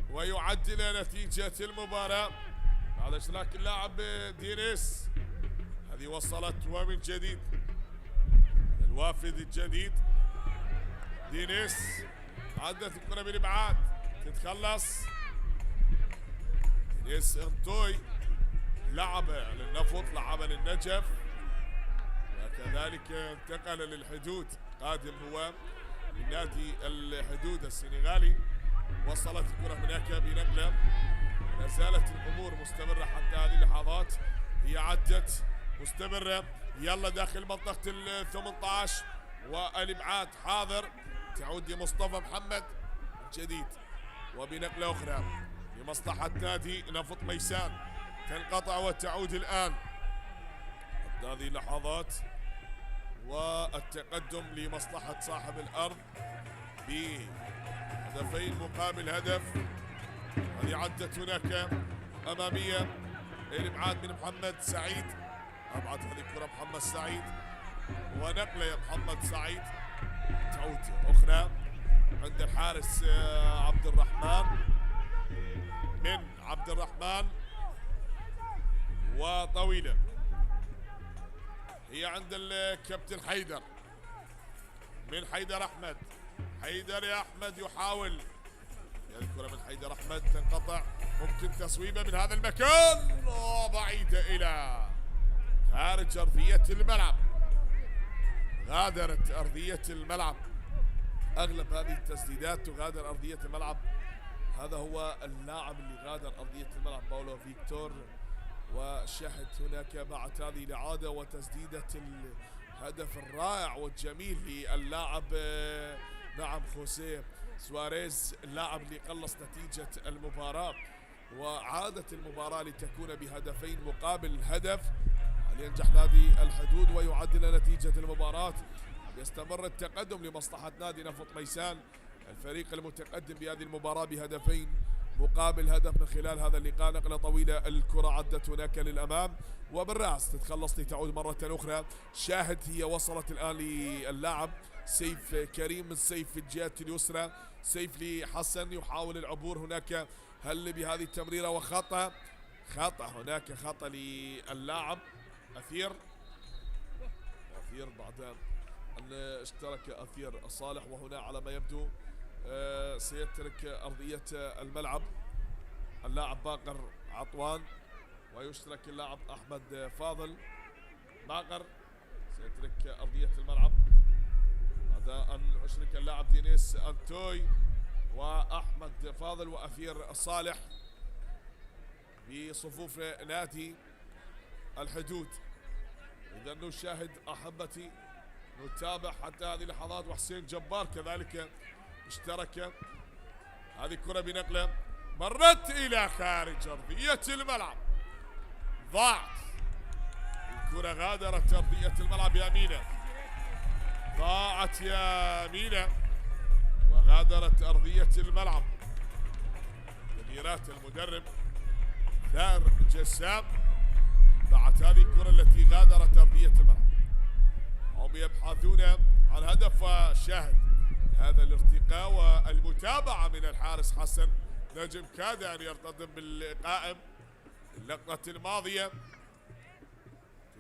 ويعدل نتيجة المباراة بعد اشتراك اللاعب دينيس. هذه وصلت ومن جديد الوافد الجديد دينيس، عدت الكرة بالإبعاد، تتخلص دينيس انطوي، لعب للنفط، لعب للنجف، وكذلك انتقل للحدود. قادم هو من نادي الحدود السنغالي. وصلت الكرة هناك بنقلة، لا زالت الأمور مستمرة حتى هذه اللحظات. هي عدت مستمرة، يلا داخل منطقة ال 18 والإبعاد حاضر، تعود لمصطفى محمد جديد، وبنقلة أخرى لمصلحة نادي نفط ميسان، تنقطع وتعود الآن هذه اللحظات، والتقدم لمصلحة صاحب الأرض بهدفين مقابل هدف. هذه عدت هناك أمامية، الإبعاد من محمد سعيد، أبعد هذه الكرة محمد سعيد، ونقلة يا محمد سعيد، تعود أخرى عند الحارس عبد الرحمن، من عبد الرحمن، وطويلة هي عند الكابتن حيدر، من حيدر أحمد. حيدر يا أحمد يحاول، الكرة من حيدر أحمد تنقطع، ممكن تصويبة من هذا المكان، بعيدة إلى خارج أرضية الملعب، غادرت أرضية الملعب. أغلب هذه التسديدات تغادر أرضية الملعب. هذا هو اللاعب اللي غادر أرضية الملعب، باولو فيكتور. وشاهد هناك بعد هذه الإعادة وتسديدة الهدف الرائع والجميل للاعب نعم خوسيه سواريز، اللاعب اللي قلص نتيجة المباراة وعادت المباراة لتكون بهدفين مقابل هدف. هل ينجح نادي الحدود ويعدل نتيجة المباراة؟ يستمر التقدم لمصلحة نادي نفط ميسان، الفريق المتقدم بهذه المباراة بهدفين مقابل هدف من خلال هذا اللقاء. نقلة طويلة، الكرة عدت هناك للأمام وبالرأس تتخلص لتعود مرة أخرى. شاهد هي وصلت الآن للاعب سيف كريم من سيف في الجهة اليسرى. سيف لحسن يحاول العبور هناك، هل بهذه التمريرة وخطأ هناك خطأ للاعب أثير بعد أن اشترك أثير صالح، وهنا على ما يبدو سيترك أرضية الملعب اللاعب باقر عطوان، ويشترك اللاعب أحمد فاضل. باقر سيترك أرضية الملعب بعد أن أشرك اللاعب دينيس أنتوي وأحمد فاضل وأثير صالح بصفوف نادي الحدود. إذا نشاهد أحبتي، نتابع حتى هذه اللحظات، وحسين جبار كذلك اشترك. هذه كرة بنقلة مرت إلى خارج أرضية الملعب، ضاعت الكرة، غادرت أرضية الملعب يا مينا، ضاعت يا مينا وغادرت أرضية الملعب. تغييرات المدرب ثائر جسام بعد هذه الكرة التي غادرت أرضية الملعب. هم يبحثون عن هدف، وشاهد هذا الارتقاء والمتابعة من الحارس حسن نجم، كاد أن يرتطم بالقائم اللقطة الماضية.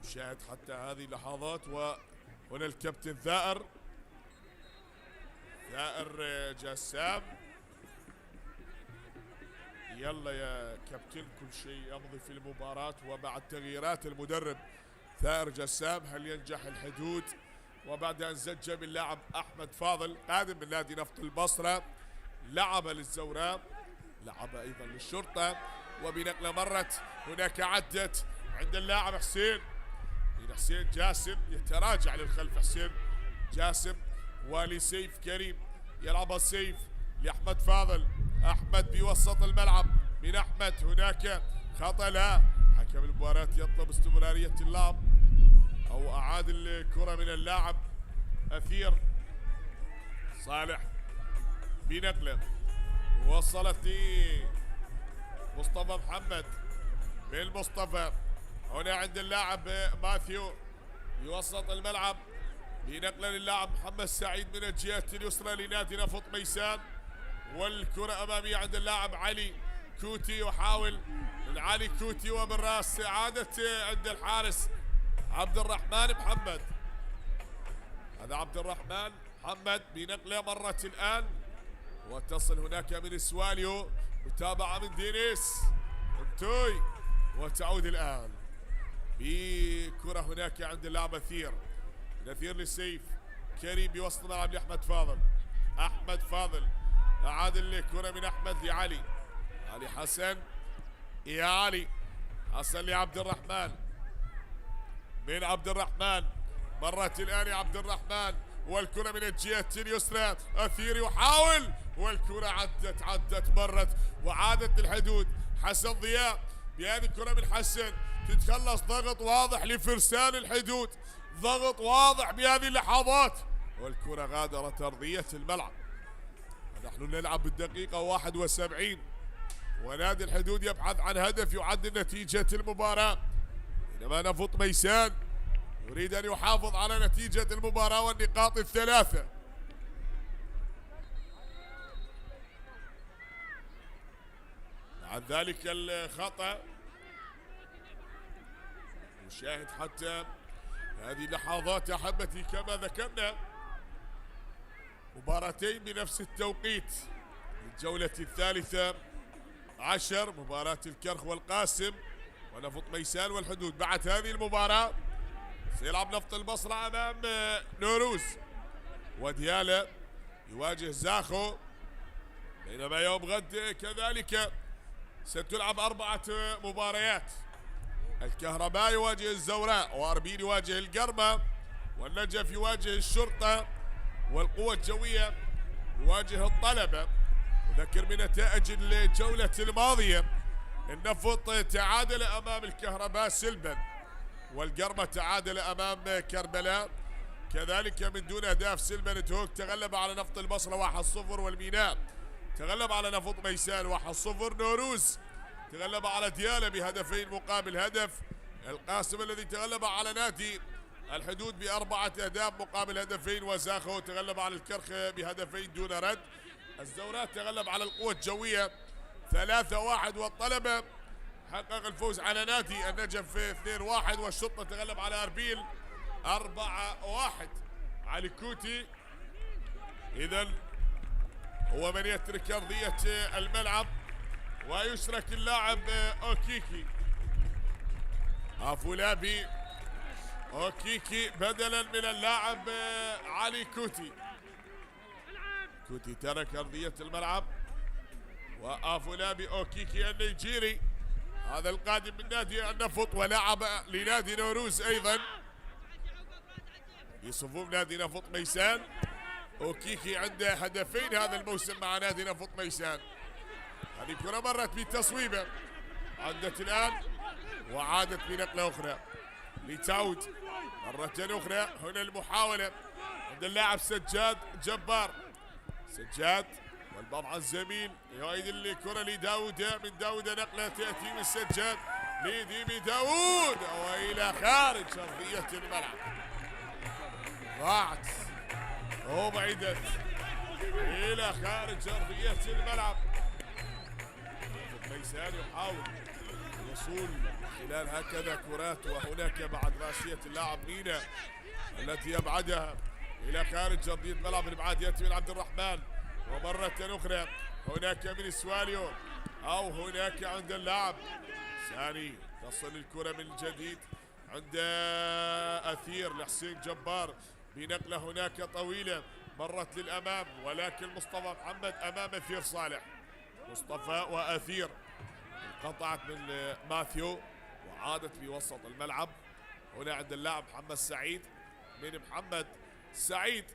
تشاهد حتى هذه اللحظات، وهنا الكابتن ثائر جسام. يلا يا كابتن، كل شيء يمضي في المباراة. وبعد تغييرات المدرب ثائر جسام، هل ينجح الحدود؟ وبعد أن زج باللاعب أحمد فاضل قادم من نادي نفط البصرة، لعب للزوراء، لعب أيضا للشرطة، وبنقلة مرت هناك عدت عند اللاعب حسين جاسم، يتراجع للخلف حسين جاسم، ولسيف كريم يلعب سيف لأحمد فاضل. أحمد بوسط الملعب من أحمد، هناك خطأ، لا، حكم المباراة يطلب استمرارية اللعب أو أعاد الكرة من اللاعب أثير صالح بنقلة، وصلت لمصطفى محمد من مصطفى، هنا عند اللاعب ماثيو بوسط الملعب بنقلة للاعب محمد سعيد من الجهة اليسرى لنادي نفط ميسان، والكرة أمامية عند اللاعب علي كوتي، يحاول علي كوتي وبالراس إعادة عند الحارس عبد الرحمن محمد. هذا عبد الرحمن محمد بنقلة مرت الآن وتصل هناك من سواليو، متابعة من دينيس انتوي، وتعود الآن بكرة هناك عند اللاعب أثير لسيف كريم بوسط الملعب لأحمد فاضل. أحمد فاضل أعاد الكرة من أحمد لعلي حسن، يا علي حسن لعبد الرحمن، من عبد الرحمن مرت الآن يا عبد الرحمن، والكرة من الجهة اليسرى أثير يحاول، والكرة عدت مرت وعادت للحدود. حسن ضياء بهذه الكرة من حسن تتخلص، ضغط واضح لفرسان الحدود، ضغط واضح بهذه اللحظات، والكرة غادرت أرضية الملعب. نحن نلعب بالدقيقة 71 ونادي الحدود يبحث عن هدف يعدل نتيجة المباراة، بينما نفط ميسان يريد أن يحافظ على نتيجة المباراة والنقاط الثلاثة. عن ذلك الخطأ نشاهد حتى هذه اللحظات أحبتي كما ذكرنا مباراتين بنفس التوقيت للجولة الثالثة عشر، مباراة الكرخ والقاسم ونفط ميسان والحدود. بعد هذه المباراة سيلعب نفط البصرة أمام نوروز، وديالا يواجه زاخو، بينما يوم غد كذلك ستلعب 4 مباريات. الكهرباء يواجه الزوراء، وأربيل يواجه القرمة، والنجف يواجه الشرطة، والقوة الجوية يواجه الطلبة. أذكر بنتائج الجولة الماضية، النفط تعادل أمام الكهرباء سلبا، والقرمة تعادل أمام كربلاء كذلك من دون أهداف. سلبا توك تغلب على نفط البصرة 1-0، والميناء تغلب على نفط ميسان 1-0. نوروز تغلب على ديالى بهدفين مقابل هدف. القاسم الذي تغلب على نادي الحدود ب4 أهداف مقابل هدفين. وزاخو تغلب على الكرخ بهدفين دون رد. الزورات تغلب على القوة الجوية 3-1. والطلبة حقق الفوز على نادي النجف 2-1. والشرطة تغلب على أربيل 4-1. علي كوتي إذا هو من يترك أرضية الملعب ويشرك اللاعب أوكيكي. أفولابي أوكيكي بدلا من اللاعب علي كوتي. كوتي ترك أرضية الملعب وأفولابي أوكيكي النيجيري هذا القادم من نادي النفط ولعب لنادي نوروز أيضا في صفوف نادي نفط ميسان. أوكيكي عنده هدفين هذا الموسم مع نادي نفط ميسان. هذه كرة مرت بتصويبة عدت الآن وعادت بنقلة أخرى لتعود مرة أخرى. هنا المحاولة عند اللاعب سجاد جبار. سجاد والبعض عن الزميل يعيد الكرة لداود. من داود نقلة تأتي من سجاد لديمي داود وإلى خارج أرضية الملعب. ضاعت وبعدت إلى خارج أرضية الملعب. ميسان يحاول الوصول خلال هكذا كرات وهناك بعد راسية اللاعب مينا التي يبعدها إلى خارج أرضية الملعب. الإبعاد يأتي من عبد الرحمن ومرة أخرى هناك من سواليو أو هناك عند اللاعب ثاني. تصل الكرة من جديد عند أثير لحسين جبار بنقلة هناك طويلة مرت للأمام ولكن مصطفى محمد أمام أثير صالح. مصطفى وأثير انقطعت من ماثيو وعادت في وسط الملعب. هنا عند اللاعب محمد سعيد. من محمد سعيد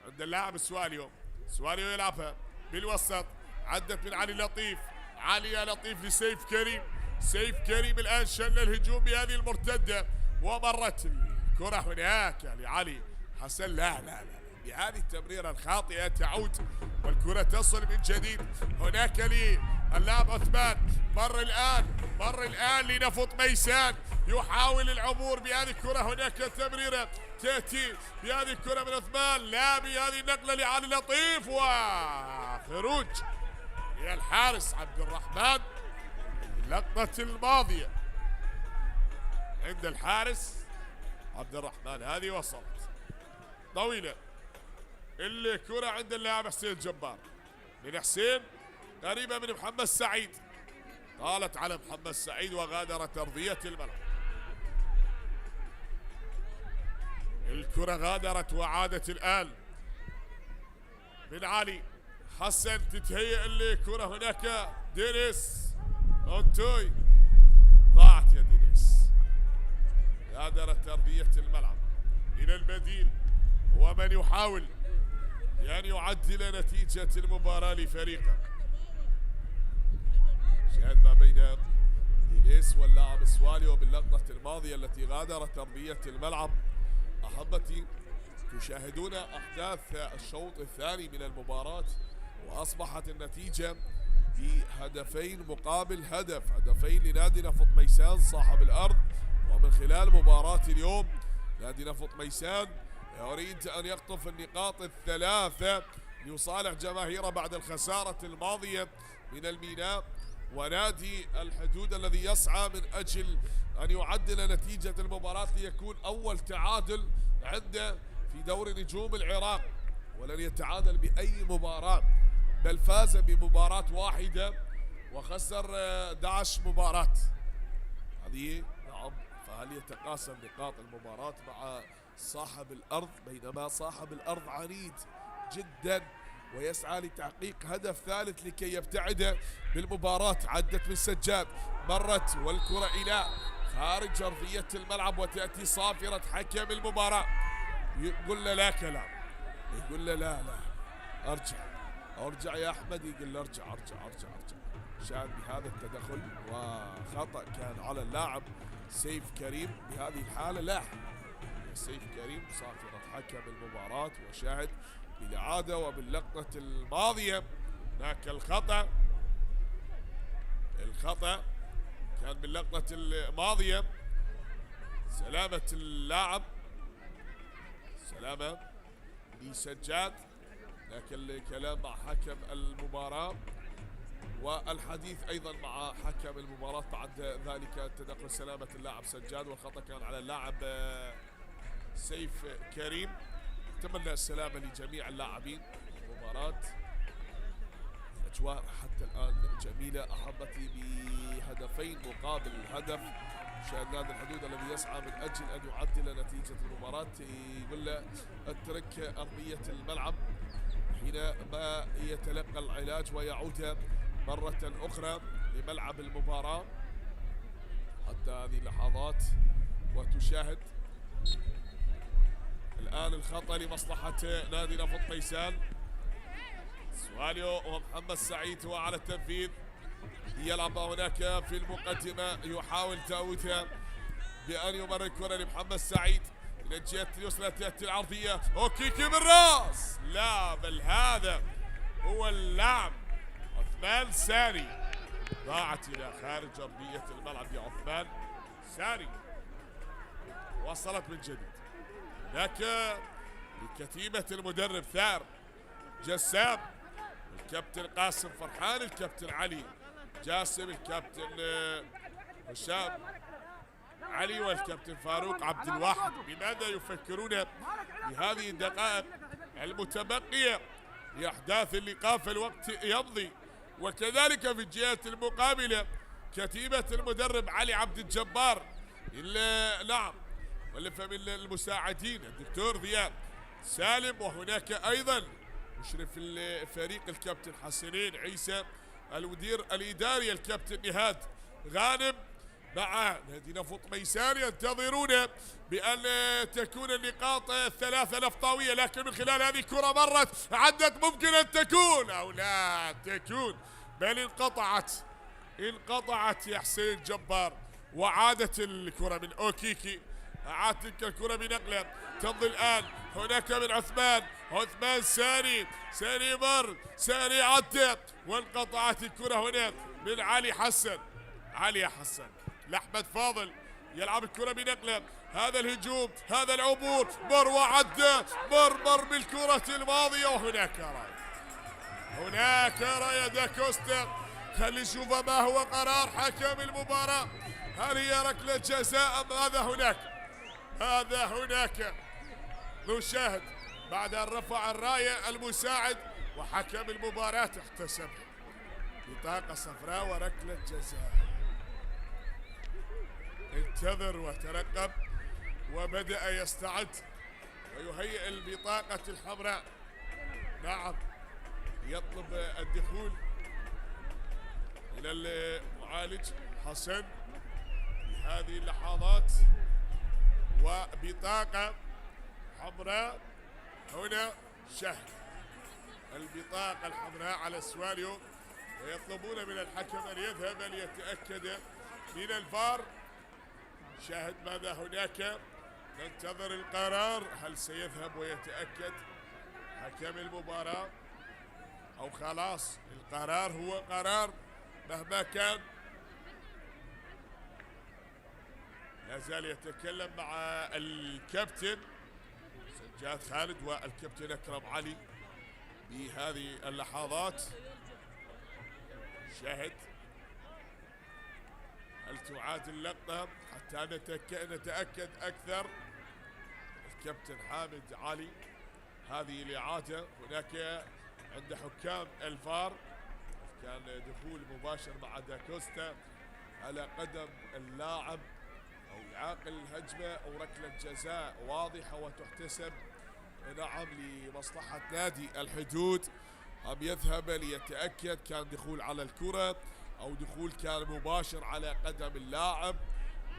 عند اللاعب سواليو. سواليو يلعبها بالوسط عدت من علي لطيف. علي يا لطيف لسيف كريم. سيف كريم الآن شن الهجوم بهذه المرتدة ومرت الكرة هناك لعلي حسن. لا بهذه التمريرة الخاطئة تعود والكرة تصل من جديد هناك للاعب عثمان. مر الآن لنفط ميسان يحاول العبور بهذه الكرة. هناك تمريرة تأتي بهذه الكرة من عثمان. لا بهذه النقلة لعلي لطيف وخروج هي الحارس عبد الرحمن. اللقطة الماضية عند الحارس عبد الرحمن هذه وصلت طويلة. الكرة عند اللاعب حسين جبار. من حسين قريبة من محمد سعيد طالت على محمد سعيد وغادرت أرضية الملعب. الكرة غادرت وعادت الآن من علي حسن. تتهيأ الكرة هناك دينيس أونتوي ضاعت يا دينيس. غادرت أرضية الملعب. إلى البديل ومن يحاول أن يعدل نتيجة المباراة لفريقه. شاهد ما بين دينيس واللاعب سواليو باللقطة الماضية التي غادرت أرضية الملعب. أحبتي تشاهدون أحداث الشوط الثاني من المباراة وأصبحت النتيجة بهدفين مقابل هدفين لنادي نفط ميسان صاحب الأرض. ومن خلال مباراة اليوم نادي نفط ميسان يريد أن يخطف النقاط الثلاثة ليصالح جماهيره بعد الخسارة الماضية من الميناء. ونادي الحدود الذي يسعى من أجل أن يعدل نتيجة المباراة ليكون أول تعادل عنده في دوري نجوم العراق. ولن يتعادل بأي مباراة بل فاز بمباراة واحدة وخسر 11 مباراة. هذه نعم. فهل يتقاسم نقاط المباراة مع صاحب الأرض بينما صاحب الأرض عنيد جدا ويسعى لتحقيق هدف ثالث لكي يبتعد بالمباراة. عدت من سجاد مرت والكرة إلى خارج أرضية الملعب وتأتي صافرة حكم المباراة يقول له لا كلام. يقول له لا ارجع يا أحمد. يقول له ارجع. شاهد بهذا التدخل وخطأ كان على اللاعب سيف كريم بهذه الحالة. لا سيف كريم صافرة حكم المباراة وشاهد بالإعادة وباللقطة الماضية هناك الخطأ كان باللقطة الماضية. سلامة اللاعب، سلامة لسجاد، لكن الكلام مع حكم المباراة والحديث أيضا مع حكم المباراة بعد ذلك تدخل سلامة اللاعب سجاد، والخطأ كان على اللاعب سيف كريم. أتمنى السلامة لجميع اللاعبين المباراة. أجواء حتى الآن جميلة، أحبت لي بهدفين مقابل هدف. مشاهد نادي الحدود الذي يسعى من أجل أن يعدل نتيجة المباراة، يقول له اترك أرضية الملعب حينما يتلقى العلاج ويعود مرة أخرى لملعب المباراة. حتى هذه اللحظات وتشاهد الآن الخطأ لمصلحة نادي نفط ميسان. سواليو ومحمد سعيد هو على التنفيذ، يلعب هناك في المقدمة، يحاول تاويتها بأن يمرر الكرة لمحمد سعيد من الجهة اليسرى، تأتي العرضية وكيكي بالراس، لا بل هذا هو اللاعب عثمان ساري، ضاعت إلى خارج أرضية الملعب يا عثمان ساري. وصلت من جديد هناك لكتيبة المدرب ثار جسام، الكابتن قاسم فرحان، الكابتن علي جاسم، الكابتن هشام علي، والكابتن فاروق عبد الواحد. بماذا يفكرون بهذه الدقائق المتبقية لأحداث اللقاء؟ فالوقت يمضي. وكذلك في الجهة المقابلة كتيبة المدرب علي عبد الجبار، نعم، ولف من المساعدين الدكتور ضياء سالم، وهناك أيضا مشرف الفريق الكابتن حسنين عيسى، المدير الإداري الكابتن نهاد غانم، مع نادي نفط ميسان ينتظرون بأن تكون النقاط الثلاثة نفطاوية، لكن من خلال هذه الكرة مرت عدت، ممكن أن تكون أو لا تكون، بل انقطعت يا حسين الجبار. وعادت الكرة من أوكيكي، أعاد تلك الكرة بنقلة، تمضي الآن هناك من عثمان ساري مر، ساري عدى، وانقطعت الكرة هنا من علي حسن لأحمد فاضل، يلعب الكرة بنقلة، هذا الهجوم، هذا العبور، مر وعدى، مر بالكرة الماضية، هناك راية داكوستا. خلي نشوف ما هو قرار حكم المباراة، هل هي ركلة جزاء أم هذا هناك نشاهد بعد أن رفع الراية المساعد وحكم المباراة احتسب بطاقة صفراء وركلة جزاء. انتظر وترقب وبدأ يستعد ويهيئ البطاقة الحمراء. نعم، يطلب الدخول إلى المعالج حسن في هذه اللحظات، وبطاقة حمراء هنا شهد البطاقة الحمراء على سواليو، ويطلبون من الحكم أن يذهب ليتأكد من الفار. شاهد ماذا هناك، ننتظر القرار، هل سيذهب ويتأكد حكم المباراة أو خلاص القرار هو قرار مهما كان. لا زال يتكلم مع الكابتن سجاد خالد والكابتن أكرم علي بهذه اللحظات. شاهد هل تعاد اللقطة حتى نتأكد أكثر. الكابتن حامد علي، هذه الإعادة هناك عند حكام الفار، كان دخول مباشر مع داكوستا على قدم اللاعب أو يعاقل الهجمة أو ركلة جزاء واضحة وتحتسب نعم لمصلحة نادي الحدود. أم يذهب ليتأكد كان دخول على الكرة أو دخول كان مباشر على قدم اللاعب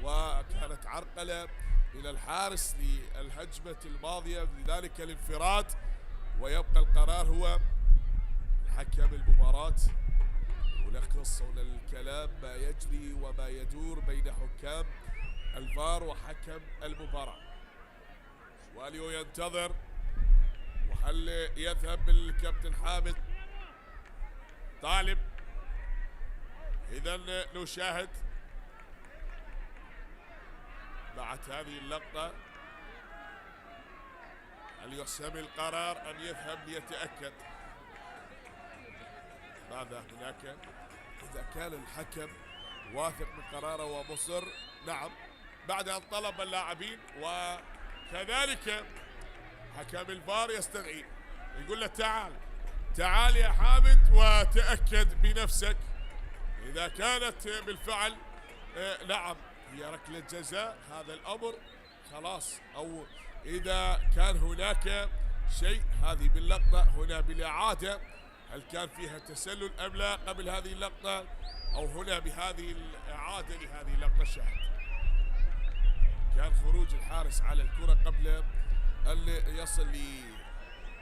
وكانت عرقلة من الحارس للهجمة الماضية، لذلك الانفراد. ويبقى القرار هو حكم المباراة ملخص الكلام ما يجري وما يدور بين حكام الفار وحكم المباراة. سواليو ينتظر، وهل يذهب الكابتن حامد طالب. إذا نشاهد بعد هذه اللقطة هل يحسم القرار أن يذهب ليتأكد ماذا هناك؟ إذا كان الحكم واثق من قراره ومصر، نعم، بعد أن طلب اللاعبين وكذلك حكم الفار يستدعي يقول له تعال يا حامد وتأكد بنفسك. إذا كانت بالفعل نعم هي ركلة جزاء هذا الأمر خلاص، أو إذا كان هناك شيء هذه باللقطة هنا بالإعادة هل كان فيها تسلل أم لا قبل هذه اللقطة أو هنا بهذه الإعادة لهذه اللقطة. شاهد كان خروج الحارس على الكرة قبل أن يصل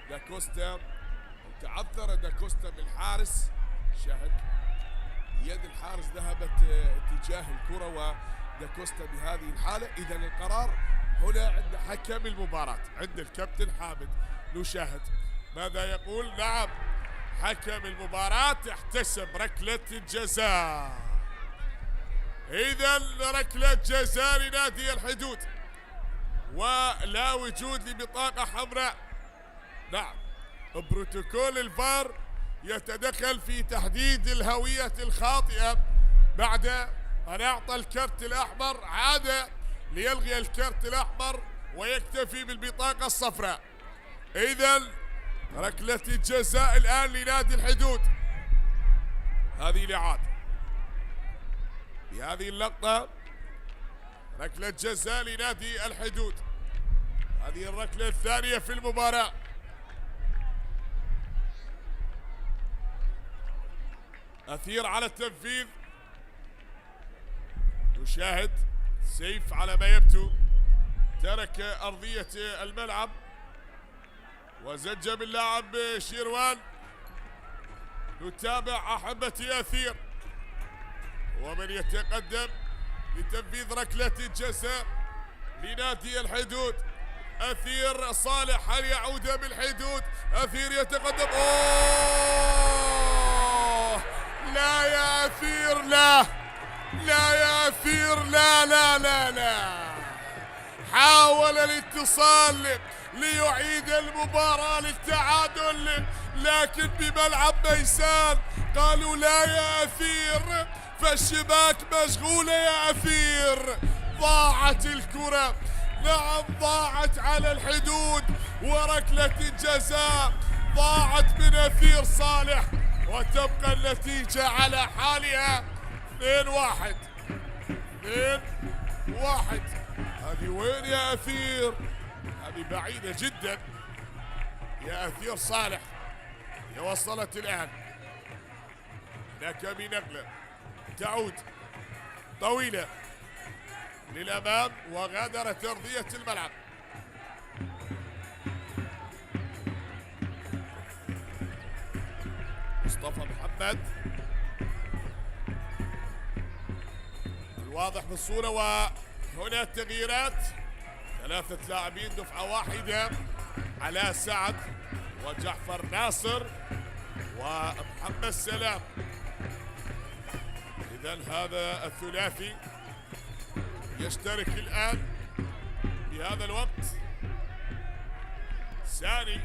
لداكوستا، تعثر داكوستا بالحارس. شاهد يد الحارس ذهبت اتجاه الكرة وداكوستا بهذه الحالة. إذا القرار هنا عند حكم المباراة عند الكابتن حامد. نشاهد ماذا يقول. نعم حكم المباراة احتسب ركلة الجزاء. إذا ركلة جزاء لنادي الحدود ولا وجود لبطاقة حمراء. نعم بروتوكول الفار يتدخل في تحديد الهوية الخاطئة بعد أن أعطى الكرت الأحمر، عاد ليلغي الكرت الأحمر ويكتفي بالبطاقة الصفراء. إذا ركلة الجزاء الآن لنادي الحدود. هذه الإعادة بهذه اللقطة ركلة جزاء لنادي الحدود. هذه الركلة الثانية في المباراة. أثير على التنفيذ. نشاهد سيف على ما يبدو ترك أرضية الملعب وزج باللاعب شيروان. نتابع أحبتي أثير ومن يتقدم لتنفيذ ركلة الجزاء لنادي الحدود. أثير صالح هل يعود بالحدود؟ أثير يتقدم. أوه لا يا أثير، لا يا أثير، لا حاول الاتصال ليعيد المباراة للتعادل لكن بملعب ميسان قالوا لا يا أثير، فالشباك مشغولة يا أثير. ضاعت الكرة، نعم ضاعت على الحدود وركلة الجزاء ضاعت من أثير صالح وتبقى النتيجة على حالها 2-1. هذه وين يا أثير؟ هذه بعيدة جدا يا أثير صالح. هي وصلت الآن هناك بنقلة تعود طويلة للأمام وغادرت أرضية الملعب. مصطفى محمد الواضح بالصورة. وهنا التغييرات 3 لاعبين دفعة واحدة، علاء سعد وجعفر ناصر ومحمد سلام. إذا هذا الثلاثي يشترك الآن بهذا الوقت. ساني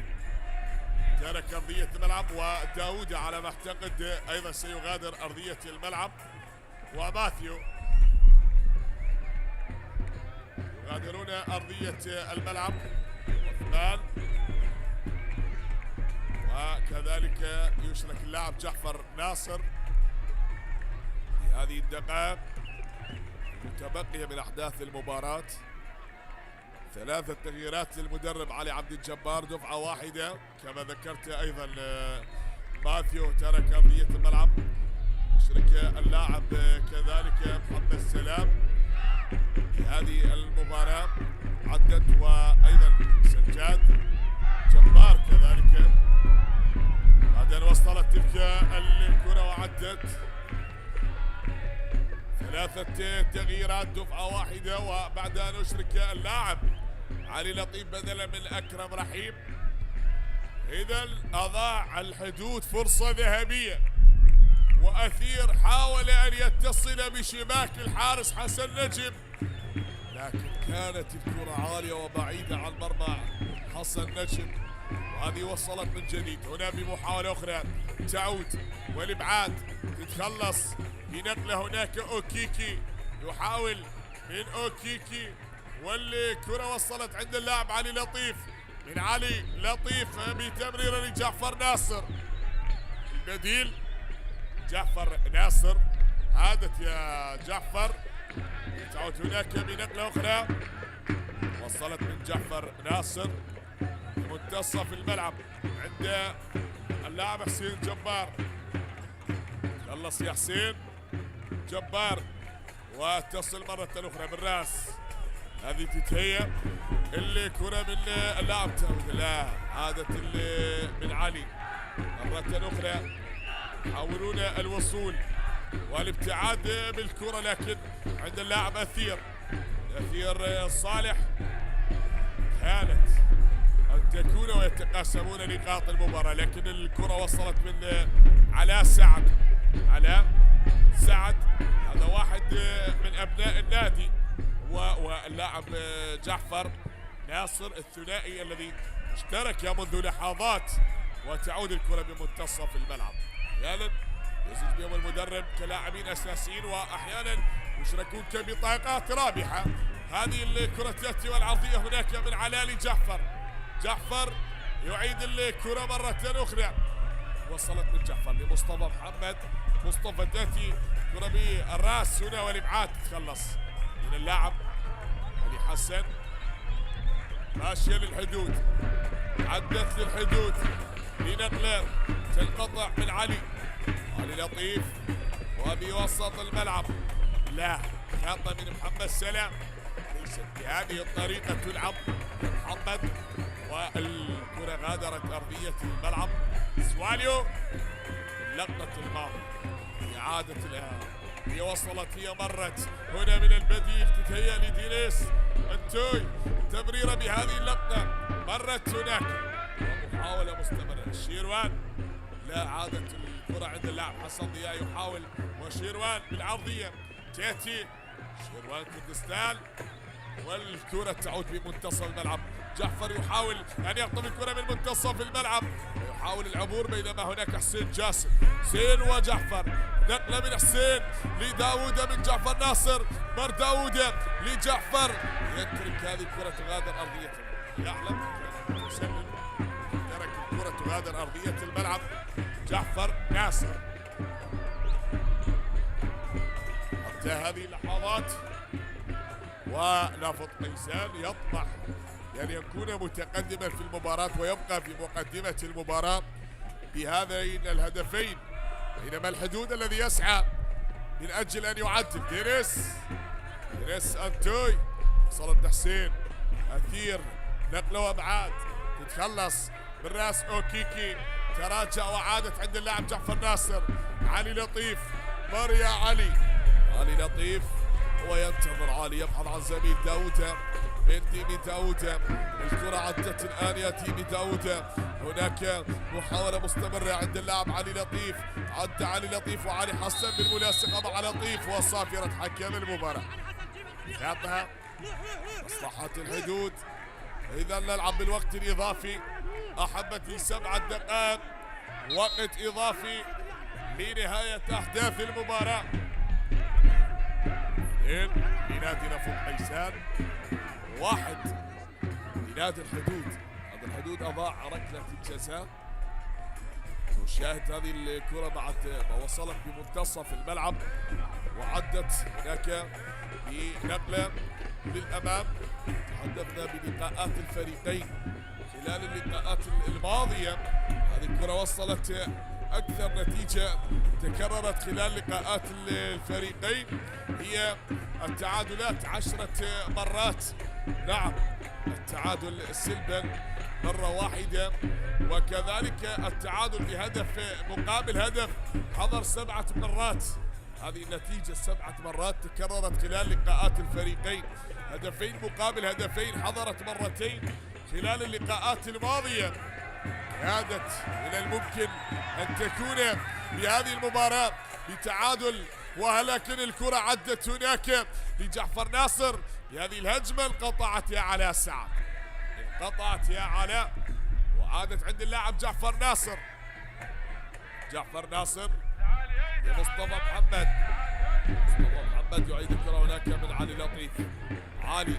ترك أرضية الملعب وداود على ما أعتقد أيضا سيغادر أرضية الملعب، وماثيو يغادرون أرضية الملعب، عثمان وكذلك يشرك اللاعب جعفر ناصر في هذه الدقائق المتبقية من أحداث المباراة. 3 تغييرات للمدرب علي عبد الجبار دفعة واحدة كما ذكرت. أيضا ماثيو ترك أرضية الملعب، يشرك اللاعب كذلك محمد سلام في هذه المباراة عدت، وأيضا سجاد جبار كذلك. بعدين وصلت تلك الكرة وعدت. 3 تغييرات دفعة واحدة، وبعدها نشرك اللاعب علي لطيف بدلا من أكرم رحيم. إذا أضاع الحدود فرصة ذهبية وأثير حاول أن يتصل بشباك الحارس حسن نجم، لكن كانت الكرة عالية وبعيدة عن مرمى حسن نجم، وهذه وصلت من جديد. هنا بمحاولة أخرى تعود والإبعاد تتخلص بنقلة. هناك أوكيكي يحاول من أوكيكي، والكرة وصلت عند اللاعب علي لطيف، من علي لطيف بتمريرة لجعفر ناصر. البديل جعفر ناصر، عادت يا جعفر، تعود هناك بنقلة أخرى وصلت من جعفر ناصر منتصف الملعب عند اللاعب حسين جبار. خلص يا حسين جبار وتصل مرة أخرى بالراس، هذه تتهيأ الكرة من اللاعب لا عادت من علي مرة أخرى، يحاولون الوصول والابتعاد بالكرة، لكن عند اللاعب أثير صالح كانت أن تكون ويتقاسمون نقاط المباراة، لكن الكرة وصلت من علاء سعد، هذا واحد من أبناء النادي، واللاعب جعفر ناصر الثنائي الذي اشترك منذ لحظات. وتعود الكرة بمنتصف الملعب، أحيانا يزيد بهم المدرب كلاعبين أساسيين وأحيانا يشركون كبطاقات رابحة. هذه الكرة تأتي والعرضية هناك من علاء جعفر يعيد الكرة مرة أخرى، وصلت من جعفر لمصطفى محمد، مصطفى تأتي كرة بالراس هنا والإبعاد تتخلص من اللاعب علي حسن، ماشية للحدود، عدت للحدود بنقلة تنقطع من علي لطيف وبوسط الملعب، لا خطأ من محمد سلام، ليست بهذه الطريقة تلعب محمد، والكرة غادرت أرضية الملعب. سواليو اللقطة الماضية إعادة الآن، هي وصلت، هي مرت هنا من البديل تتهيأ لدينيس انتوي، تمريرة بهذه اللقطة مرت هناك ومحاولة مستمرة. شيروان لا عادت الكرة عند اللاعب حسن ضياء يحاول، وشيروان بالعرضية تأتي شيروان كردستان، والكرة تعود بمنتصف الملعب. جعفر يحاول أن يخطف الكرة من منتصف الملعب ويحاول العبور، بينما هناك حسين جاسم، حسين وجعفر، نقلة من حسين لداوود من جعفر ناصر، مر داوود لجعفر، يترك هذه الكرة تغادر أرضية يعلم يسلم، ترك الكرة تغادر أرضية الملعب جعفر ناصر. حتى هذه اللحظات ونافط ميسان يطمح يعني يكون متقدما في المباراة ويبقى في مقدمة المباراة بهذين الهدفين، بينما الحدود الذي يسعى من أجل أن يعدل. دينيس أنتوي، وصلت حسين أثير، نقلة وابعاد تتخلص بالراس أوكيكي، تراجع وعادت عند اللاعب جعفر ناصر. علي لطيف، مر علي لطيف وينتظر علي، يبحث عن زميل داوود، بندي بداوود، الكرة عدت الآن يأتي بداوود، هناك محاولة مستمرة عند اللاعب علي لطيف، عد علي لطيف وعلي حسن بالملاصقة مع لطيف وصافرة حكم المباراة. خطأ مصلحة الحدود، إذا نلعب بالوقت الإضافي، أحبتي 7 دقائق وقت إضافي لنهاية أحداث المباراة. لنادي نافط ميسان 1 لنادي الحدود. هذا الحدود أضاع ركلة الجزاء، وشاهد هذه الكرة بعد ما وصلت بمنتصف الملعب وعدت هناك بنقلة للأمام. تحدثنا بلقاءات الفريقين خلال اللقاءات الماضية، هذه الكرة وصلت أكثر نتيجة تكررت خلال لقاءات الفريقين هي التعادلات 10 مرات، نعم التعادل سلبا مرة واحدة، وكذلك التعادل بهدف مقابل هدف حضر 7 مرات. هذه النتيجة 7 مرات تكررت خلال لقاءات الفريقين، هدفين مقابل هدفين حضرت مرتين خلال اللقاءات الماضية. كادت من الممكن أن تكون بهذه المباراة بتعادل، ولكن الكرة عدت هناك لجعفر ناصر بهذه الهجمة. انقطعت يا علاء سعد، انقطعت يا علاء وعادت عند اللاعب جعفر ناصر. جعفر ناصر لمصطفى محمد، مصطفى محمد يعيد الكرة هناك من علي لطيف. علي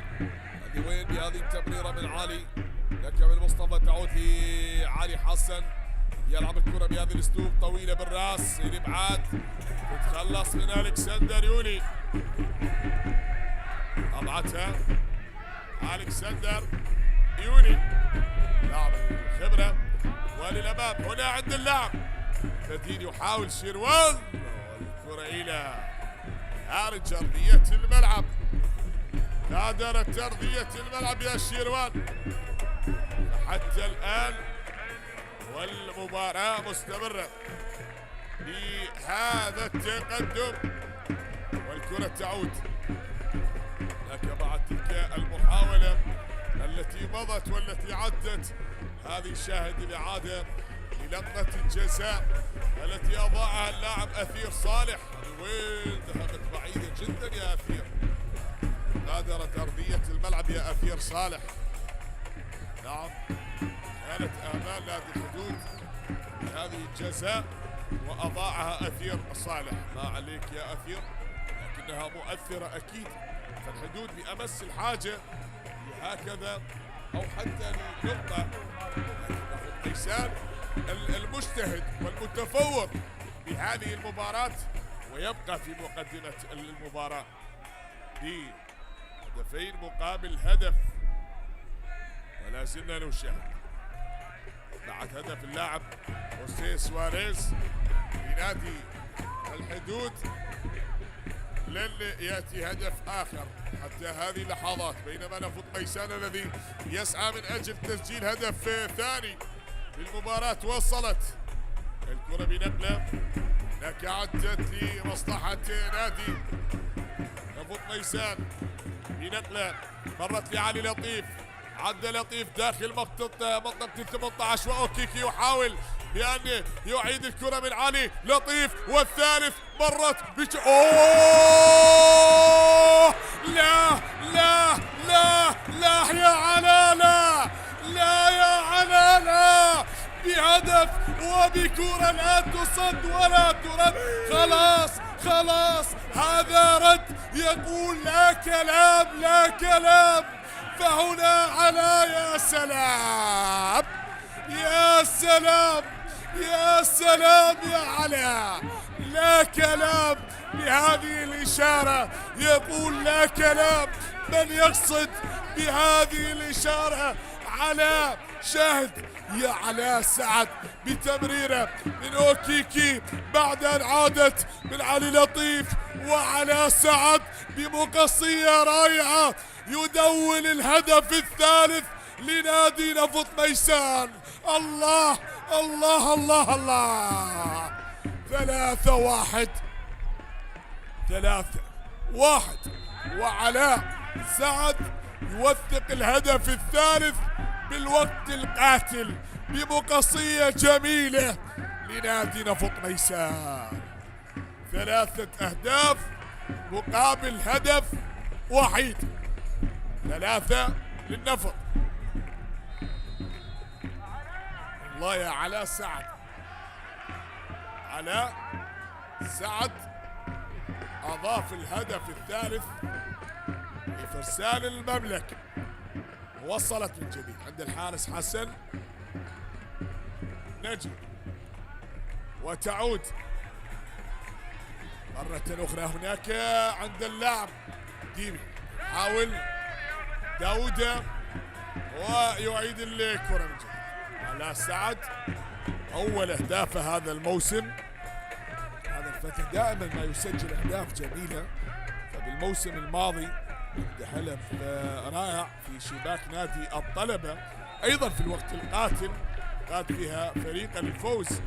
هذه وين بهذه التمريرة من علي، لك من مصطفى تعود لعلي حسن، يلعب الكرة بهذا الاسلوب طويلة بالراس الابعاد، تتخلص من الكسندر يولي، طلعتها الكسندر يولي لاعب الخبرة وللامام. هنا عند اللاعب بدين يحاول شيروان والكرة الى خارج ارضية الملعب. غادرت ارضية الملعب يا شيروان حتى الان، والمباراة مستمرة بهذا التقدم، والكرة تعود لك بعد تلك المحاولة التي مضت والتي عدت. هذه شاهد الإعادة للقطة الجزاء التي أضاعها اللاعب أثير صالح. وين ذهبت بعيدة جدا يا أثير، غادرت أرضية الملعب يا أثير صالح. نعم كانت آمال نادي الحدود هذه الجزاء وأضاعها أثير صالح. ما عليك يا أثير، لكنها مؤثرة أكيد، فالحدود بأمس الحاجة لهكذا أو حتى لنقطة، لكن ميسان المجتهد والمتفوق بهذه المباراة ويبقى في مقدمة المباراة بهدفين مقابل هدف. ولا زلنا نشاهد بعد هدف اللاعب خوسيه سواريز لنادي الحدود، لن يأتي هدف آخر حتى هذه اللحظات، بينما نفط ميسان الذي يسعى من أجل تسجيل هدف ثاني للمباراة. وصلت الكرة بنقلة هناك عدت لمصلحة نادي نفط ميسان بنقلة، مرت لعلي لطيف، عدى لطيف داخل منطقة 18 وأوكيكي يحاول بأن يعيد الكرة من علي لطيف، والثالث مرت أوه لا لا لا لا يا علا، لا لا يا علا، لا بهدف وبكرة لا تصد ولا ترد. خلاص خلاص هذا رد، يقول لا كلام لا كلام. فهنا علا يا سلام يا سلام يا سلام يا علا، لا كلام بهذه الإشارة، يقول لا كلام. من يقصد بهذه الإشارة علا شاهد يا علاء سعد بتمريره من أوكيكي بعد أن عادت من علي لطيف، وعلاء سعد بمقصية رائعة يدون الهدف الثالث لنادي نفط ميسان. الله الله الله الله، 3-1 3-1، وعلاء سعد يوثق الهدف الثالث بالوقت القاتل بمقصية جميلة لنادي نفط ميسان. 3 أهداف مقابل هدف وحيد، 3 للنفط. الله يا علاء سعد، علاء سعد أضاف الهدف الثالث لفرسان المملكة. وصلت من جديد عند الحارس حسن نجم، وتعود مرة أخرى هناك عند اللاعب ديمي، حاول داودة ويعيد الكرة من جديد. علاء سعد أول أهدافه هذا الموسم، هذا الفتى دائما ما يسجل أهداف جميلة، فبالموسم الماضي هدف رائع في شباك نادي الطلبة، أيضا في الوقت القاتل قاد فيها فريق الفوز.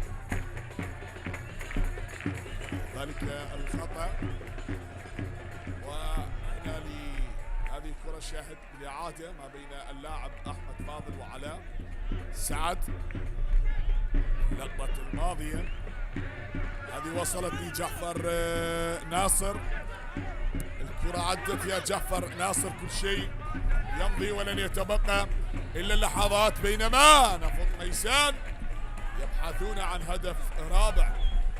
ذلك الخطأ، وهنا لهذه الكرة شاهد بالإعادة ما بين اللاعب أحمد فاضل وعلاء سعد. اللقطة الماضية هذه وصلت لجعفر ناصر. الكرة عدت يا جعفر ناصر، كل شيء يمضي ولن يتبقى إلا اللحظات، بينما نفط ميسان يبحثون عن هدف رابع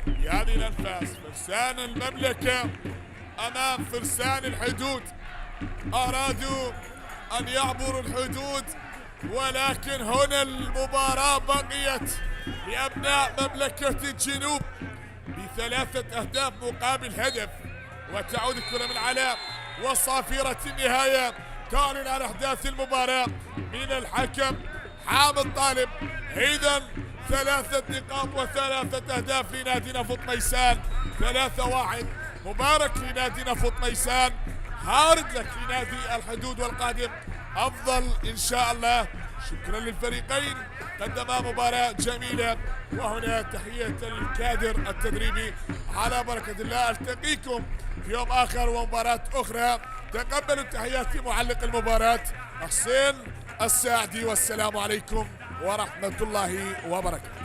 بهذه الأنفاس. فرسان المملكة أمام فرسان الحدود، أرادوا أن يعبروا الحدود، ولكن هنا المباراة بقيت لأبناء مملكة الجنوب ب3 أهداف مقابل هدف. وتعود الكرة من علاء وصافرة النهاية. تعلن عن أحداث المباراة من الحكم حامد طالب. إذن 3 نقاط و3 أهداف لنادي نفط ميسان، 3-1. مبارك لنادي نفط ميسان، هارد لك لنادي الحدود والقادم أفضل إن شاء الله. شكرا للفريقين، قدما مباراة جميلة. وهنا تحية الكادر التدريبي، على بركة الله. ألتقيكم في يوم آخر ومباراة أخرى. تقبلوا تحيات معلق المباراة حسين الساعدي، والسلام عليكم ورحمة الله وبركاته.